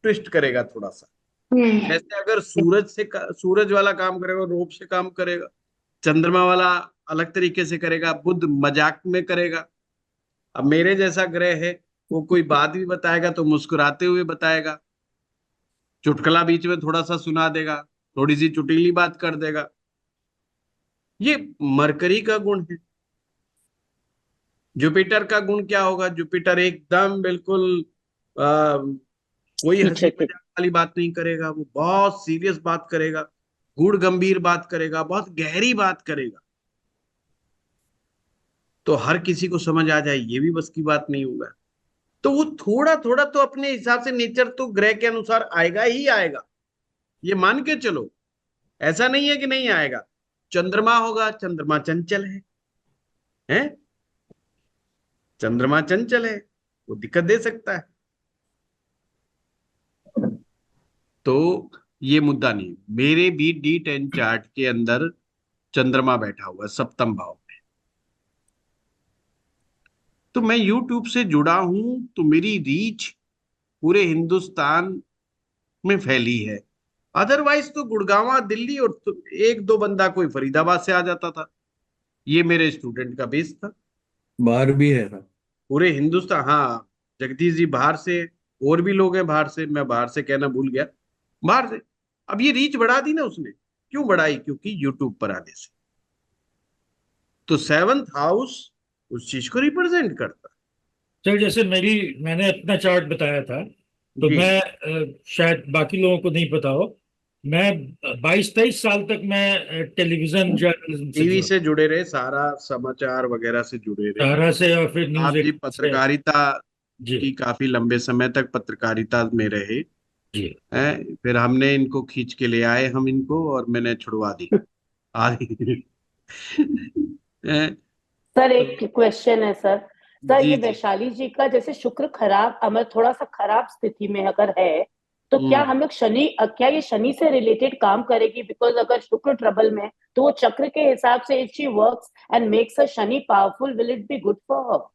ट्विस्ट करेगा थोड़ा सा। जैसे अगर सूरज वाला काम करेगा, रूप से काम करेगा, चंद्रमा वाला अलग तरीके से करेगा, बुध मजाक में करेगा। अब मेरे जैसा ग्रह है, वो कोई बात भी बताएगा तो मुस्कुराते हुए बताएगा, चुटकुला बीच में थोड़ा सा सुना देगा, थोड़ी सी चुटीली बात कर देगा। ये मरकरी का गुण है। जुपिटर का गुण क्या होगा? जुपिटर एकदम बिल्कुल कोई हंसी मजाक वाली बात नहीं करेगा, वो बहुत सीरियस बात करेगा, गूढ़ गंभीर बात करेगा, बहुत गहरी बात करेगा। तो हर किसी को समझ आ जाए ये भी बस की बात नहीं होगा। तो वो थोड़ा थोड़ा तो अपने हिसाब से नेचर तो ग्रह के अनुसार आएगा ही आएगा, ये मान के चलो। ऐसा नहीं है कि नहीं आएगा। चंद्रमा होगा, चंद्रमा चंचल है? चंद्रमा चंचल है, वो दिक्कत दे सकता है। तो ये मुद्दा नहीं। मेरे भी D10 चार्ट के अंदर चंद्रमा बैठा हुआ है सप्तम भाव में। तो मैं YouTube से जुड़ा हूं, तो मेरी रीच पूरे हिंदुस्तान में फैली है। अदरवाइज तो गुड़गांव, दिल्ली और एक दो बंदा कोई फरीदाबाद से आ जाता था। ये मेरे स्टूडेंट का बेस था। बाहर भी है ना पूरे हिंदुस्तान। हाँ, जगदीश जी बाहर से, और भी लोग हैं बाहर से, मैं बाहर से कहना भूल गया, बाहर से। अब ये रीच बढ़ा दी ना उसने। क्यों बढ़ाई? क्योंकि यूट्यूब पर आने से। तो 7th हाउस उस चीज को रिप्रेजेंट करता। चल, जैसे मैंने अपना चार्ट बताया था, तो जी। मैं शायद बाकी लोगों को नहीं पता हो, मैं 22-23 साल तक मैं टेलीविजन जर्नलिज्म से टीवी जुड़ा, से जुड़े रहे, सारा समाचार वगैरह से जुड़े रहे। सहारा से और फिर न्यूज आप जी 18 से। पत्रकारिता जी की काफी लंबे समय तक पत्रकारिता में रहे जी। हैं। फिर हमने इनको खींच के ले आए, हम इनको, और मैंने छुड़वा दी आदि। हैं? सर एक क्वेश्चन है सर। सर जी ये जी। वैशाली जी का जैसे शुक्र खराब, हमें थोड़ा सा खराब स्थिति में अगर है, तो क्या हम लोग क्या ये शनि से रिलेटेड काम करेगी? बिकॉज अगर शुक्र ट्रबल में, तो वो चक्र के हिसाब से if she works and makes a Shani powerful, will it be good for her?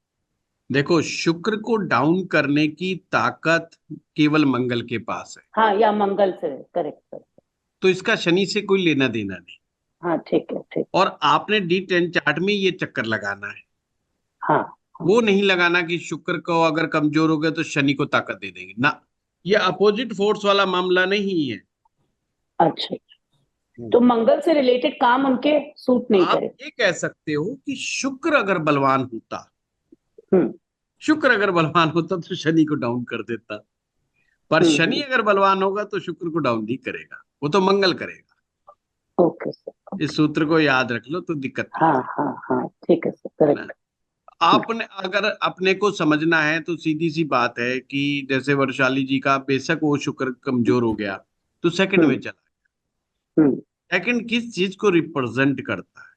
देखो, शुक्र को डाउन करने की ताकत केवल मंगल के पास है। हाँ, या मंगल से, करेक्ट सर। तो इसका शनि से कोई लेना देना नहीं। हाँ ठीक है, ठीक। और आपने D10 चार्ट में ये चक्कर लगाना है। हाँ। वो नहीं लगाना कि शुक्र को अगर कमजोर हो गए तो शनि को ताकत दे देंगे ना। ये अपोजिट फोर्स वाला मामला नहीं है। अच्छा, तो मंगल से रिलेटेड काम उनके सूट नहीं आप करे। ये कह सकते हो कि शुक्र अगर बलवान होता, शुक्र अगर बलवान होता तो शनि को डाउन कर देता। पर शनि अगर बलवान होगा तो शुक्र को डाउन नहीं करेगा, वो तो मंगल करेगा। Okay sir. इस सूत्र को याद रख लो तो दिक्कत नहीं। हाँ हाँ हाँ, ठीक है सर, करेक्ट। आपने अगर अपने को समझना है तो सीधी सी बात है कि जैसे वर्षाली जी का बेशक वो शुक्र कमजोर हो गया तो सेकंड में चला गया। सेकंड किस चीज को रिप्रेजेंट करता है,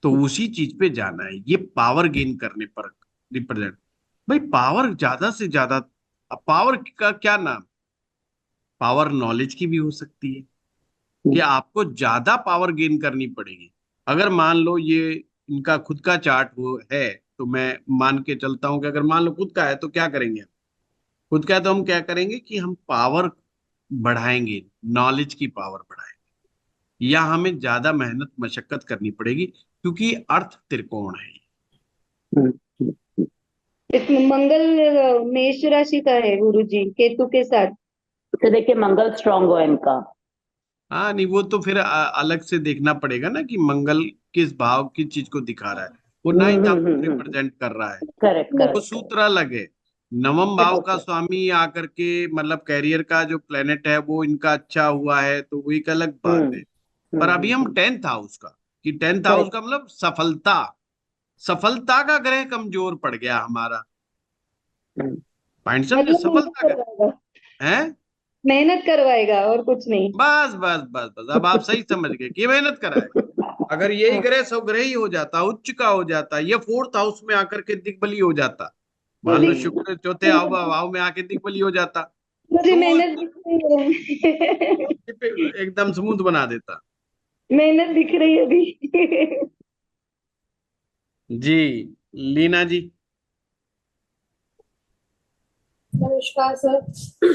तो उसी चीज पे जाना है। ये पावर गेन करने पर रिप्रेजेंट। भाई पावर ज्यादा से ज्यादा, पावर का क्या नाम? पावर नॉलेज की भी हो सकती है कि आपको ज्यादा पावर गेन करनी पड़ेगी। अगर मान लो ये इनका खुद का चार्ट वो है, तो मैं मान के चलता हूं कि अगर मान लो खुद का है तो क्या करेंगे? खुद का है तो हम क्या करेंगे कि हम पावर बढ़ाएंगे, नॉलेज की पावर बढ़ाएंगे, या हमें ज्यादा मेहनत मशक्कत करनी पड़ेगी क्योंकि अर्थ त्रिकोण है। इसमें मंगल मेष राशि का है गुरुजी, केतु के साथ। तो देखिए मंगल स्ट्रांग हो इनका। हाँ नहीं, वो तो फिर अलग से देखना पड़ेगा ना कि मंगल किस भाव की चीज को दिखा रहा है। वो 9th हाउस को रिप्रेजेंट कर रहा है। करेक्ट वो करेक्ट। सूत्र अलग है। नवम भाव का स्वामी आकर के, मतलब कैरियर का जो प्लेनेट है वो इनका अच्छा हुआ है, तो वो एक अलग बात है। पर अभी हम 10th हाउस का, कि 10th हाउस का मतलब सफलता, सफलता का ग्रह कमजोर पड़ गया हमारा। पॉइंट समझे? सफलता का है, मेहनत करवाएगा और कुछ नहीं। बस बस बस बस, अब आप सही समझ गए कि मेहनत कराएगा। अगर यही ग्रह स्वग्रही हो जाता, उच्च का हो जाता, या 4th हाउस में आकर के दिग्बली हो जाता, मान लो शुक्र चौथे भाव में आके दिग्बली हो जाता, मुझे तो मेहनत दिख रही है। एकदम स्मूथ बना देता। मेहनत दिख रही है अभी। जी लीना जी। नमस्कार सर।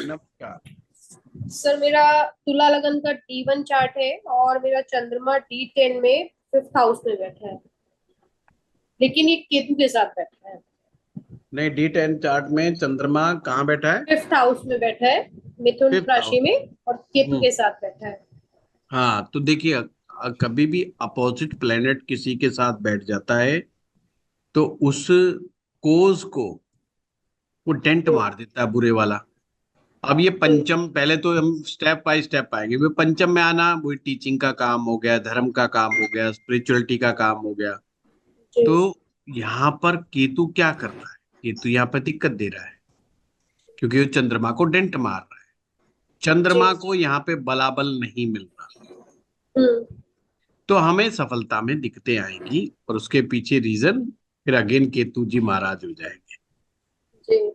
नमस्कार सर मेरा तुला लगन का D1 चार्ट है और मेरा चंद्रमा D10 में 5th हाउस में बैठा है, लेकिन ये केतु के साथ बैठा है। नहीं, D10 चार्ट में चंद्रमा कहाँ बैठा है? 5th हाउस में बैठा है, मिथुन 5th हाउस। राशि में, और केतु के साथ बैठा है। हाँ, तो देखिए कभी भी अपोजिट प्लेनेट किसी के साथ बैठ जाता है तो उस कोज को वो डेंट मार देता है बुरे वाला। अब ये पंचम, पहले तो हम स्टेप बाय स्टेप आएंगे। वो पंचम में आना, वो टीचिंग का काम हो गया, धर्म का काम हो गया, स्पिरिचुअलिटी का काम हो गया। तो यहाँ पर केतु क्या कर रहा है? केतु यहाँ पर दिक्कत दे रहा है क्योंकि वो चंद्रमा को डेंट मार रहा है। चंद्रमा को यहाँ पे बलाबल नहीं मिल रहा, तो हमें सफलता में दिक्कतें आएंगी और उसके पीछे रीजन फिर अगेन केतु जी महाराज हो जाएंगे।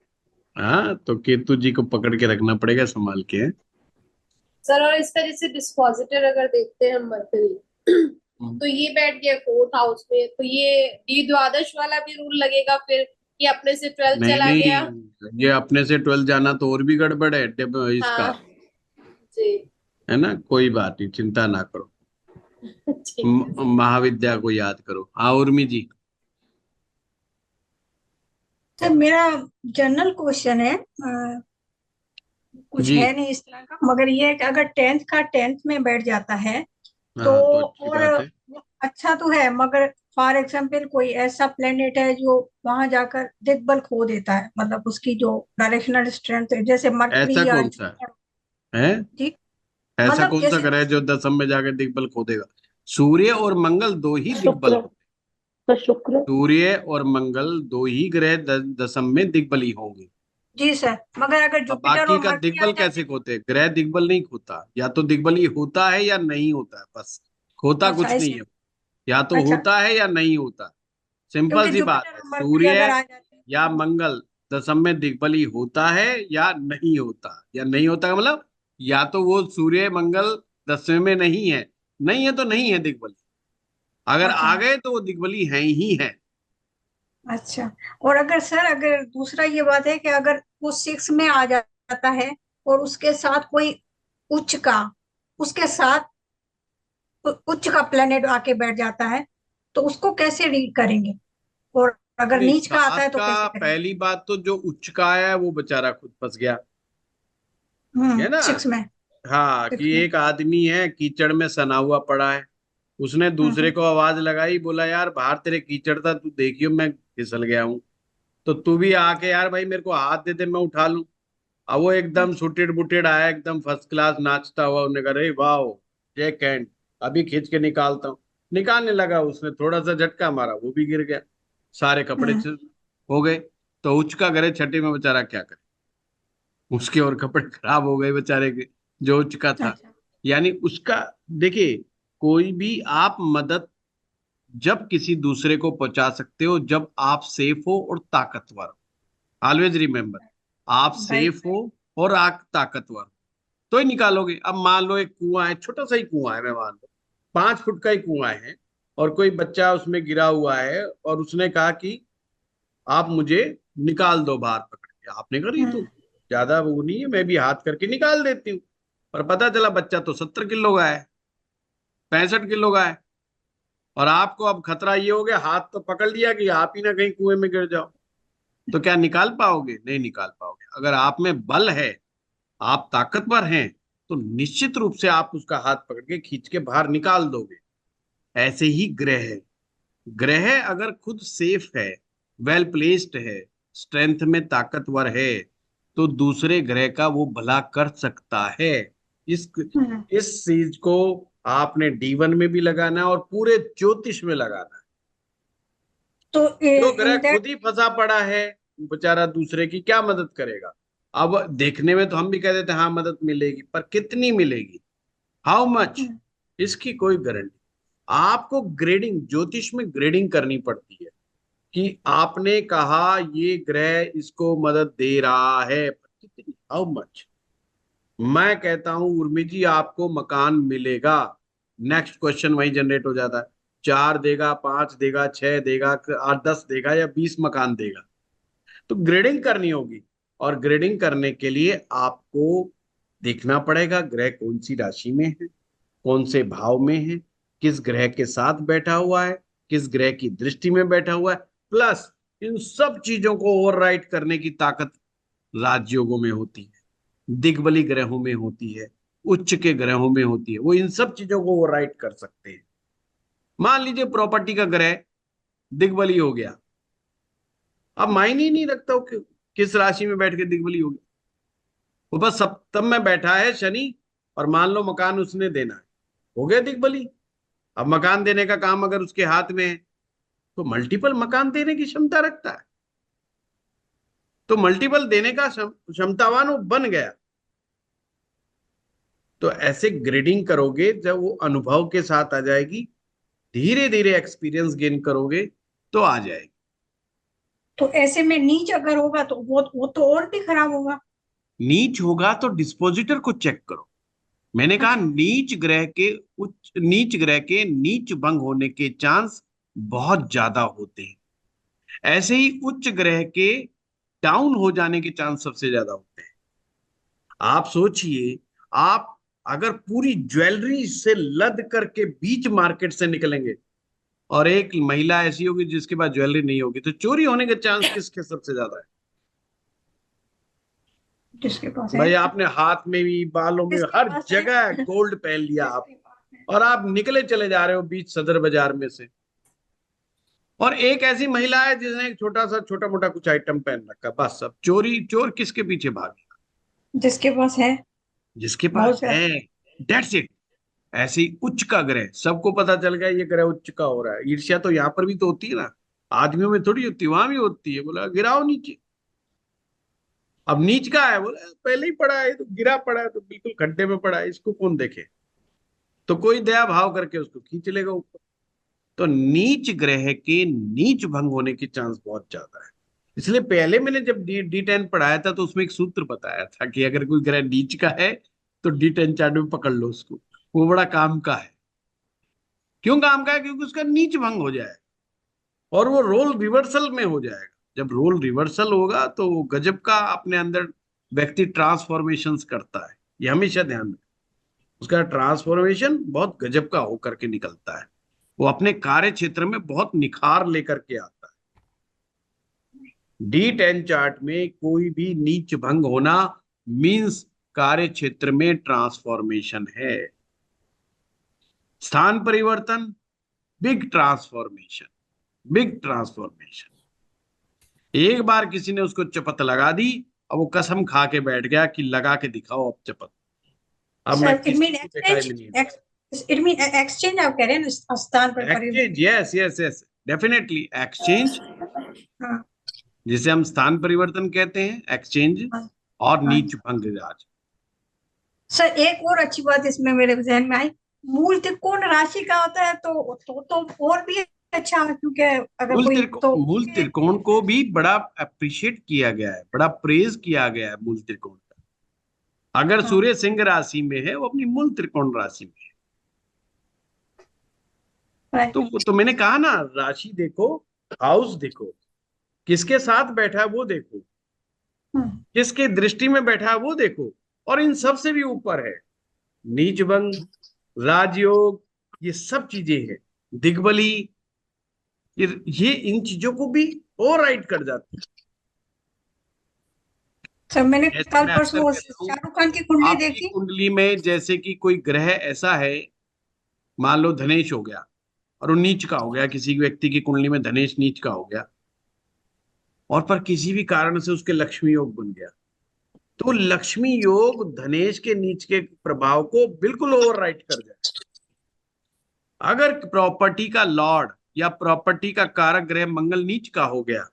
हाँ, तो केतु जी को पकड़ के रखना पड़ेगा, संभाल के। सर, और इसका जैसे डिस्पोजिटर अगर देखते हैं हम मरकरी, तो ये बैठ गया 4th हाउस में, तो ये द्वादश वाला भी रूल लगेगा फिर, ये अपने से 12th नहीं चला गया। ये अपने से 12 जाना तो और भी गड़बड़ है इसका। हाँ जी, है ना, कोई बात नहीं, चिंता ना करो। महाविद्या को याद करो। हाँ उर्मी जी। सर मेरा जनरल क्वेश्चन है, कुछ जी। है नहीं इस तरह का, मगर ये है कि अगर 10th का 10th में बैठ जाता है हाँ, तो तो अच्छी और बात है। वो अच्छा तो है, मगर फॉर एग्जाम्पल कोई ऐसा प्लेनेट है जो वहां जाकर दिग्बल खो देता है, मतलब उसकी जो डायरेक्शनल स्ट्रेंथ है, जैसे मरकरी ऐसा या कौन सा है? जी, ऐसा मतलब कौन सा जैसे ग्रह है जो दसम में जाकर दिग्बल खो देगा? सूर्य और मंगल दो ही दिग्बल होते हैं। शुक्र सूर्य और मंगल दो ही ग्रह दसम में दिग्बली होंगे। जी सर, मगर अगर अब जुपिटर बाकी और का मरकरी आ दिग्बल जाए। कैसे खोते? ग्रह दिग्बल नहीं खोता, या तो दिग्बली होता है या नहीं होता है, बस। खोता अच्छा कुछ नहीं ऐसे, है, या तो अच्छा, होता है या नहीं होता। सिंपल क्योंकि सी बात जुपिटर है। और मरकरी अगर सूर्य आ जाते हैं या मंगल दसम में दिग्बली होता है या नहीं होता। या नहीं होता का मतलब, या तो वो सूर्य मंगल दसवें में नहीं है, नहीं है तो नहीं है दिग्बली। अगर आ अच्छा गए तो वो दिग्बली है ही है। अच्छा। और अगर सर, अगर दूसरा ये बात है कि अगर वो 6 में आ जाता है और उसके साथ कोई उच्च का, उसके साथ उच्च का प्लेनेट आके बैठ जाता है, तो उसको कैसे रीड करेंगे? और अगर नहीं, नीच का आता सात है तो का कैसे करेंगे? पहली बात तो जो उच्च का आया है वो बेचारा खुद फंस गया है ना। 6 में, हाँ, 6 कि में। एक आदमी है कीचड़ में सना हुआ पड़ा है, उसने दूसरे हम्म को आवाज लगाई, बोला यार बाहर तेरे कीचड़ था, तू देखियो मैं फिसल गया हूँ, तो तू भी आके यार भाई मेरे को हाथ दे दे, मैं उठा लूं। अब वो एकदम सुटेड बुटेड आया, एकदम फर्स्ट क्लास नाचता हुआ, उन्हें कहा, अरे वाह, शेक हैंड, अभी खींच के निकालता हूँ। निकालने लगा, उसने थोड़ा सा झटका मारा, वो भी गिर गया, सारे कपड़े हम्म, हो गए। तो उच्च का करे छठी में बेचारा क्या करे, उसके और कपड़े खराब हो गए बेचारे के, जो उच्च का था। अच्छा यानी उसका, देखिए, कोई भी आप मदद जब किसी दूसरे को पहुंचा सकते हो जब आप सेफ हो और ताकतवर हो। ऑलवेज रिमेम्बर, आप राइट। सेफ हो और आप ताकतवर हो तो ही निकालोगे। अब मान लो एक कुआं है, छोटा सा ही कुआं है, मैं मान लो 5 फुट का ही कुआं है, और कोई बच्चा उसमें गिरा हुआ है और उसने कहा कि आप मुझे निकाल दो बाहर पकड़ के। आपने कहा नहीं, तो ज्यादा वो नहीं है, मैं भी हाथ करके निकाल देती हूँ। और पता चला बच्चा तो 70 किलो का है, 65 किलो का है, और आपको अब खतरा ये हो गया, हाथ तो पकड़ लिया कि आप ही ना कहीं कुएं में गिर जाओ, तो क्या निकाल पाओगे? नहीं निकाल पाओगे। अगर आप में बल है, आप ताकतवर हैं, तो निश्चित रूप से आप उसका हाथ पकड़ के खींच के बाहर निकाल दोगे। ऐसे ही ग्रह है, ग्रह अगर खुद सेफ है, वेल प्लेस्ड है, स्ट्रेंथ में ताकतवर है, तो दूसरे ग्रह का वो भला कर सकता है। इस इस चीज को आपने D1 में भी लगाना है और पूरे ज्योतिष में लगाना है। तो जो ग्रह इन दैट, खुद ही फंसा पड़ा है, बेचारा दूसरे की क्या मदद करेगा? अब देखने में तो हम भी कह देते हैं हाँ मदद मिलेगी, पर कितनी मिलेगी, हाउ मच, इसकी कोई गारंटी। आपको ग्रेडिंग, ज्योतिष में ग्रेडिंग करनी पड़ती है कि आपने कहा ये ग्रह इसको मदद दे रहा है, पर कितनी, हाउ मच। मैं कहता हूं उर्मी जी आपको मकान मिलेगा, नेक्स्ट क्वेश्चन वही जनरेट हो जाता है, 4 देगा, 5 देगा, 6 देगा, 8 10 देगा, या 20 मकान देगा। तो ग्रेडिंग करनी होगी, और ग्रेडिंग करने के लिए आपको देखना पड़ेगा ग्रह कौन सी राशि में है, कौन से भाव में है, किस ग्रह के साथ बैठा हुआ है, किस ग्रह की दृष्टि में बैठा हुआ है, प्लस इन सब चीजों को ओवरराइड करने की ताकत राजयोगों में होती है, दिग्बली ग्रहों में होती है, उच्च के ग्रहों में होती है। वो इन सब चीजों को ओवरराइड कर सकते हैं। मान लीजिए प्रॉपर्टी का ग्रह दिग्बली हो गया, अब मायने ही नहीं रखता कि किस राशि में बैठ के दिग्बली हो गया, वो बस सप्तम में बैठा है शनि, और मान लो मकान उसने देना है, हो गया दिग्बली। अब मकान देने का काम अगर उसके हाथ में है तो मल्टीपल मकान देने की क्षमता रखता है, तो मल्टीपल देने का क्षमतावान वो बन गया। तो ऐसे ग्रेडिंग करोगे, जब वो अनुभव के साथ आ जाएगी, धीरे धीरे एक्सपीरियंस गेन करोगे तो आ जाएगी। तो ऐसे में नीच अगर होगा तो वो तो और भी खराब होगा। नीच होगा तो डिस्पोजिटर को चेक करो। मैंने कहा नीच ग्रह के नीच भंग होने के चांस बहुत ज्यादा होते हैं, ऐसे ही उच्च ग्रह के डाउन हो जाने के चांस सबसे ज्यादा होते हैं। आप सोचिए, आप अगर पूरी ज्वेलरी से लद करके बीच मार्केट से निकलेंगे और एक महिला ऐसी होगी जिसके पास ज्वेलरी नहीं होगी, तो चोरी होने के चांस किसके सबसे ज्यादा है? जिसके पास है। भाई आपने हाथ में भी, बालों में, हर जगह गोल्ड पहन लिया आप, और आप निकले चले जा रहे हो बीच सदर बाजार में से, और एक ऐसी महिला है जिसने एक छोटा मोटा कुछ आइटम पहन रखा, बस सब चोर किसके पीछे भागेगा? जिसके पास है। जिसके पास है, दैट्स इट। ऐसे ही उच्च का ग्रह, सबको पता चल गया ये ग्रह उच्च का हो रहा है। ईर्ष्या तो यहाँ पर भी तो होती है ना, आदमियों में थोड़ी होती है, वहां भी होती है। बोला गिराओ नीचे। अब नीच का है, बोला पहले ही पड़ा है तो गिरा पड़ा है, तो बिल्कुल खड्डे में पड़ा है, इसको कौन देखे? तो कोई दया भाव करके उसको खींच लेगा ऊपर। तो नीच ग्रह के नीच भंग होने की चांस बहुत ज्यादा है। इसलिए पहले मैंने जब D10 पढ़ाया था तो उसमें एक सूत्र बताया था कि अगर कोई ग्रह नीच का है तो D10 चार्ट में पकड़ लो उसको, वो बड़ा काम का है। क्यों काम का है? क्योंकि उसका नीच भंग हो जाए और वो रोल रिवर्सल में हो जाएगा। जब रोल रिवर्सल होगा तो वो गजब का अपने अंदर व्यक्ति ट्रांसफॉर्मेशन करता है। ये हमेशा ध्यान रखें, उसका ट्रांसफॉर्मेशन बहुत गजब का होकर के निकलता है। वो अपने कार्य क्षेत्र में बहुत निखार लेकर के आता है। D10 चार्ट में कोई भी नीच भंग होना मींस कार्य क्षेत्र में ट्रांसफॉर्मेशन है। स्थान परिवर्तन, बिग ट्रांसफॉर्मेशन, बिग ट्रांसफॉर्मेशन। एक बार किसी ने उसको चपत लगा दी, अब वो कसम खा के बैठ गया कि लगा के दिखाओ अब चपत। अब मैं एक्सचेंज आप कह रहे हैं ना, स्थान पर एक्सचेंज, यस डेफिनेटली एक्सचेंज, जिसे हम स्थान परिवर्तन कहते हैं, एक्सचेंज और नीच भंग राज। सर एक और अच्छी बात इसमें मेरे जहन में आई, मूल त्रिकोण राशि का होता है तो और भी अच्छा, क्योंकि अगर मूल त्रिकोण को भी बड़ा अप्रिशिएट किया गया है, बड़ा प्रेज किया गया है मूल त्रिकोण का। अगर सूर्य सिंह राशि में है, वो अपनी मूल त्रिकोण राशि में है। तो मैंने कहा ना, राशि देखो, हाउस देखो, किसके साथ बैठा है वो देखो, किसके दृष्टि में बैठा है वो देखो, और इन सब से भी ऊपर है नीच भंग, राजयोग, ये सब चीजें हैं, दिग्बली, ये इन चीजों को भी ओवरराइड कर जाती है। सर मैंने कल परसों शाहरुख खान की कुंडली देखी। कुंडली में जैसे कि कोई ग्रह ऐसा है, मान लो धनेश हो गया और वो नीच का हो गया, किसी व्यक्ति की कुंडली में धनेश नीच का हो गया, और पर किसी भी कारण से उसके लक्ष्मी योग बन गया, तो लक्ष्मी योग धनेश के नीच के प्रभाव को बिल्कुल ओवरराइड कर जाए। अगर प्रॉपर्टी का लॉर्ड या प्रॉपर्टी का कारक ग्रह मंगल नीच का हो गया,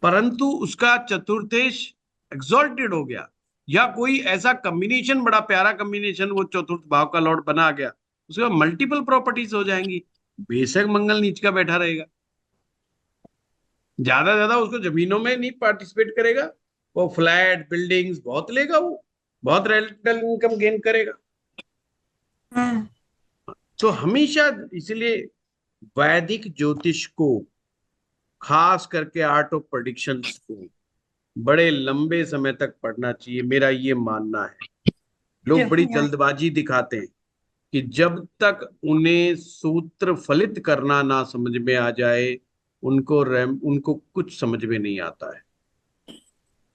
परंतु उसका चतुर्थेश एक्सॉल्टेड हो गया, या कोई ऐसा कॉम्बिनेशन, बड़ा प्यारा कॉम्बिनेशन, वो चतुर्थ भाव का लॉर्ड बना गया, उसके बाद मल्टीपल प्रॉपर्टीज हो जाएंगी। बेशक मंगल नीच का बैठा रहेगा, ज्यादा उसको जमीनों में नहीं पार्टिसिपेट करेगा, वो फ्लैट बिल्डिंग्स बहुत लेगा, वो बहुत रेंटल इनकम गेन करेगा। तो हमेशा इसलिए वैदिक ज्योतिष को, खास करके आर्ट ऑफ प्रेडिक्शंस को बड़े लंबे समय तक पढ़ना चाहिए, मेरा ये मानना है। लोग बड़ी जल्दबाजी दिखाते हैं कि जब तक उन्हें सूत्र फलित करना ना समझ में आ जाए, उनको कुछ समझ में नहीं आता है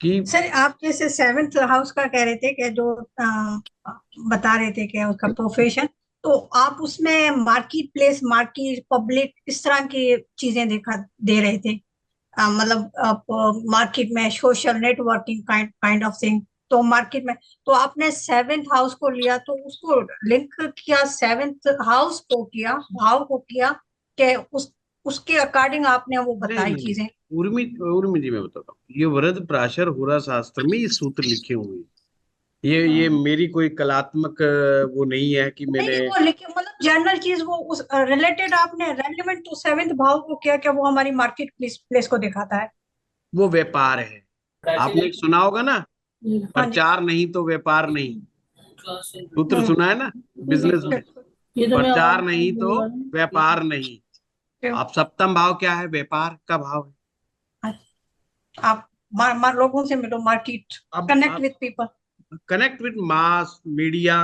कि सर आप जैसे सेवेंथ हाउस का कह रहे थे कि जो बता रहे थे कि उसका प्रोफेशन, तो आप उसमें मार्केट प्लेस, मार्केट, पब्लिक, इस तरह की चीजें दे रहे थे। मतलब मार्केट में social networking kind of thing. तो मार्केट में तो आपने सेवेंथ हाउस को लिया, तो उसको लिंक किया सेवेंथ हाउस को किया, भाव को किया, कि उसके अकॉर्डिंग आपने वो नहीं बताई नहीं, चीजें। उर्मी उर्मी जी मैं बताता हूँ, ये वरद प्राशर होरा शास्त्र में ये सूत्र लिखे हुए हैं। ये मेरी कोई कलात्मक वो नहीं है कि नहीं मैंने नहीं, वो लिखे मतलब जनरल चीज, वो उस रिलेटेड आपने रेलिवेंट तो सेवेंथ भाव को किया, क्या वो हमारी मार्केट प्लेस को दिखाता है। वो व्यापार है। आपने सुना होगा ना, हाँ जी। प्रचार नहीं तो व्यापार नहीं, सूत्र सुना है ना बिजनेस में, ये तो मैं प्रचार और नहीं तो व्यापार नहीं। आप सप्तम भाव क्या है? व्यापार का भाव है। आप लोगों से मिलो, market, connect with people, connect with mass media,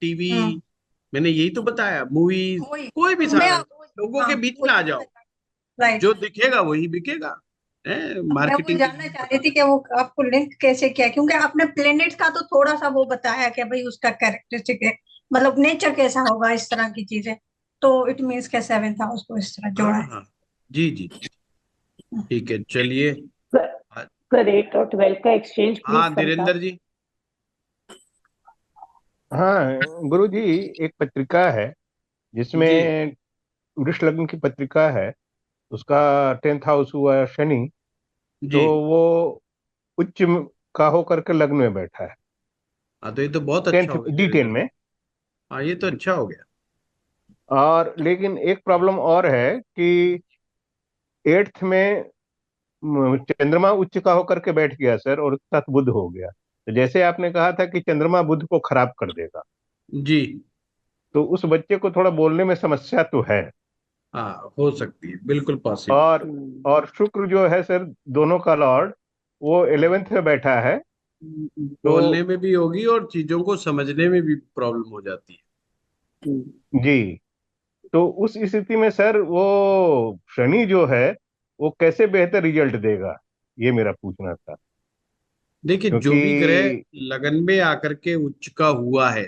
TV, मैंने यही तो बताया, मूवीज, कोई भी साधन, लोगों के बीच में आ जाओ, राइट। जो दिखेगा वही बिकेगा। मैं वो मार्केटिंग जानना चाह रही थी कि वो आपको लिंक कैसे किया, क्योंकि आपने प्लेनेट का तो थोड़ा सा वो बताया कि भाई उसका कैरेक्टरिस्टिक है, मतलब नेचर कैसा होगा, इस तरह की चीजें। तो इट मीन्स के सेवेंथ हाउस को इस तरह जोड़ा है। हाँ जी जी, ठीक है, चलिए। सर 8 और 12 का एक्सचेंज प्लीज हाँ धीरेन्द्र जी। हाँ गुरुजी, एक पत्रिका है जिसमें वृष लग्न की पत्रिका है, उसका 10th हाउस हुआ शनि, तो वो उच्च का होकर के लग्न में बैठा है। हाँ तो ये तो बहुत अच्छा 10th हो गया D10 धीरेन्द्र। में। हाँ ये तो अच्छा हो गया। और लेकिन एक प्रॉब्लम और है कि 8th में चंद्रमा उच्च का होकर के बैठ गया सर, और उसके साथ बुध हो गया। तो जैसे आपने कहा था कि चंद्रमा बुध को खराब कर देगा जी, तो उस बच्चे को थोड़ा बोलने में समस्या तो है। हाँ हो सकती है, बिल्कुल पॉसिबल। और शुक्र जो है सर, दोनों का लॉर्ड, वो 11th में बैठा है, तो बोलने में भी होगी और चीजों को समझने में भी प्रॉब्लम हो जाती है। जी। तो उस स्थिति में सर वो शनि जो है वो कैसे बेहतर रिजल्ट देगा, ये मेरा पूछना था। देखिए जो भी ग्रह क्योंकि लगन में आकर के उच्च का हुआ है,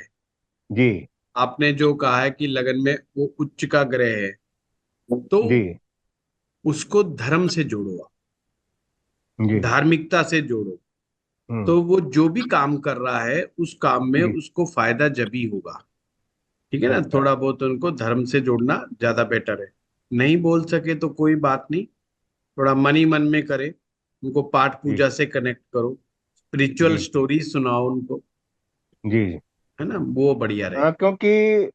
जी आपने जो कहा है कि लगन में वो उच्च का ग्रह है, तो जी उसको धर्म से जोड़ो आप, जी धार्मिकता से जोड़ो, तो वो जो भी काम कर रहा है उस काम में जी उसको फायदा जभी होगा। ठीक है ना, अच्छा थोड़ा बहुत उनको धर्म से जोड़ना ज्यादा बेटर है। नहीं बोल सके तो कोई बात नहीं, थोड़ा मन ही मन में करे, उनको पाठ जी पूजा से कनेक्ट करो, स्पिरिचुअल जी जी स्टोरी सुनाओ उनको, जी है ना, वो बढ़िया हाँ, रहेगा। क्योंकि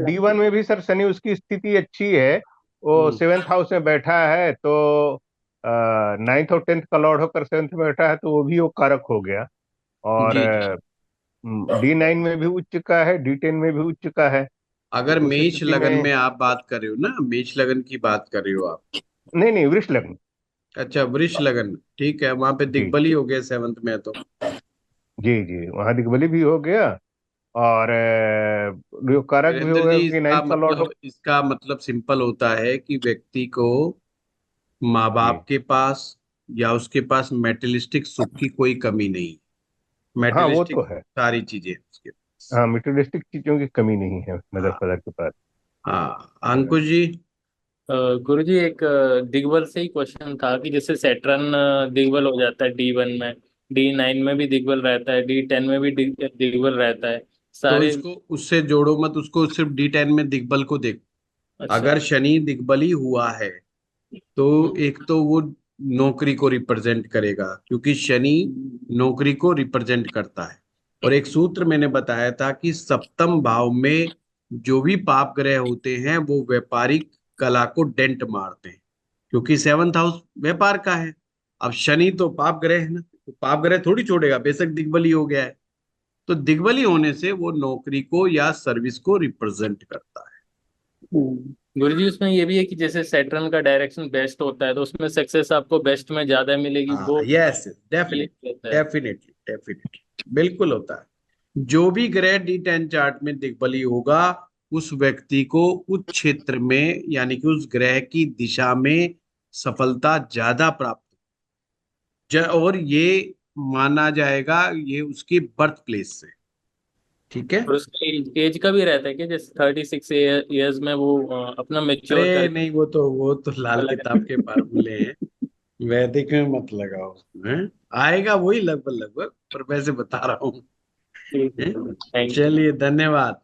D1 में भी सर शनि उसकी स्थिति अच्छी है, वो 7th हाउस में बैठा है, तो 9th और 10th का लॉर्ड होकर 7th में बैठा है, तो वो भी वो कारक हो गया। और जी जी, D9 में भी उच्च का है, D10 में भी उच्च का है, तो अगर उस मेष स्थिति लगन में में आप बात कर रहे हो ना, मेष लगन की बात कर रहे हो आप? नहीं नहीं, वृष लग्न। अच्छा वृष लगन, ठीक है, वहां पे जी दिग्बली हो गया 7th में तो। जी जी, वहां दिग्बली भी हो गया, और जो कारक भी हो वीरेंद्र गया, जी क्योंकि 9th का लॉर्ड हो। इसका मतलब सिंपल होता है कि व्यक्ति को माँ जी बाप के पास या उसके पास मेटेरियलिस्टिक सुख की कोई कमी नहीं, हाँ, वो मेटेरियलिस्टिक तो है। सारी चीजें उसके। हाँ, मटेरियलिस्टिक चीजों की कमी नहीं है मदर हाँ फादर के पास। हाँ, अंकुश जी। गुरुजी एक दिग्बल से ही क्वेश्चन था कि जैसे सैटर्न दिग्बल हो जाता है D1 में, D9 में भी दिग्बल रहता है, D10 में भी दिग्बल रहता है तो सारे। इसको उससे जोड़ो मत, उसको सिर्फ D10 में दिग्बल को देख। अच्छा। अगर शनि दिग्बली हुआ है तो एक तो वो नौकरी को रिप्रेजेंट करेगा, क्योंकि शनि नौकरी को रिप्रेजेंट करता है। और एक सूत्र मैंने बताया था कि सप्तम भाव में जो भी पाप ग्रह होते हैं वो व्यापारिक कला को डेंट मारते हैं, क्योंकि 7th हाउस व्यापार का है। अब शनि तो पाप ग्रह है ना, तो पाप ग्रह थोड़ी छोड़ेगा, बेशक दिग्बली हो गया है, तो दिग्बली होने से वो नौकरी को या सर्विस को रिप्रेजेंट करता है। गुरुजी उसमें ये भी है कि जैसे सैटर्न का डायरेक्शन बेस्ट होता है तो उसमें सक्सेस आपको बेस्ट में ज्यादा मिलेगी, हाँ वो यस, ये डेफिनेटली होता है। डेफिनेटली डेफिनेटली, बिल्कुल होता है। जो भी ग्रह D10 चार्ट में दिग्बली होगा उस व्यक्ति को उस क्षेत्र में, यानी कि उस ग्रह की दिशा में सफलता ज्यादा प्राप्त और ये माना जाएगा ये उसकी बर्थ प्लेस से। ठीक है। और उसका एज का भी रहता है कि जैसे 36 ईयर्स में वो अपना मेच्योर अरे कर नहीं, वो तो लाल किताब के फार्मूले हैं, वैदिक में मत लगाओ। हैं? आएगा वही लगभग लगभग, पर वैसे बता रहा हूँ। हैं? चलिए, धन्यवाद।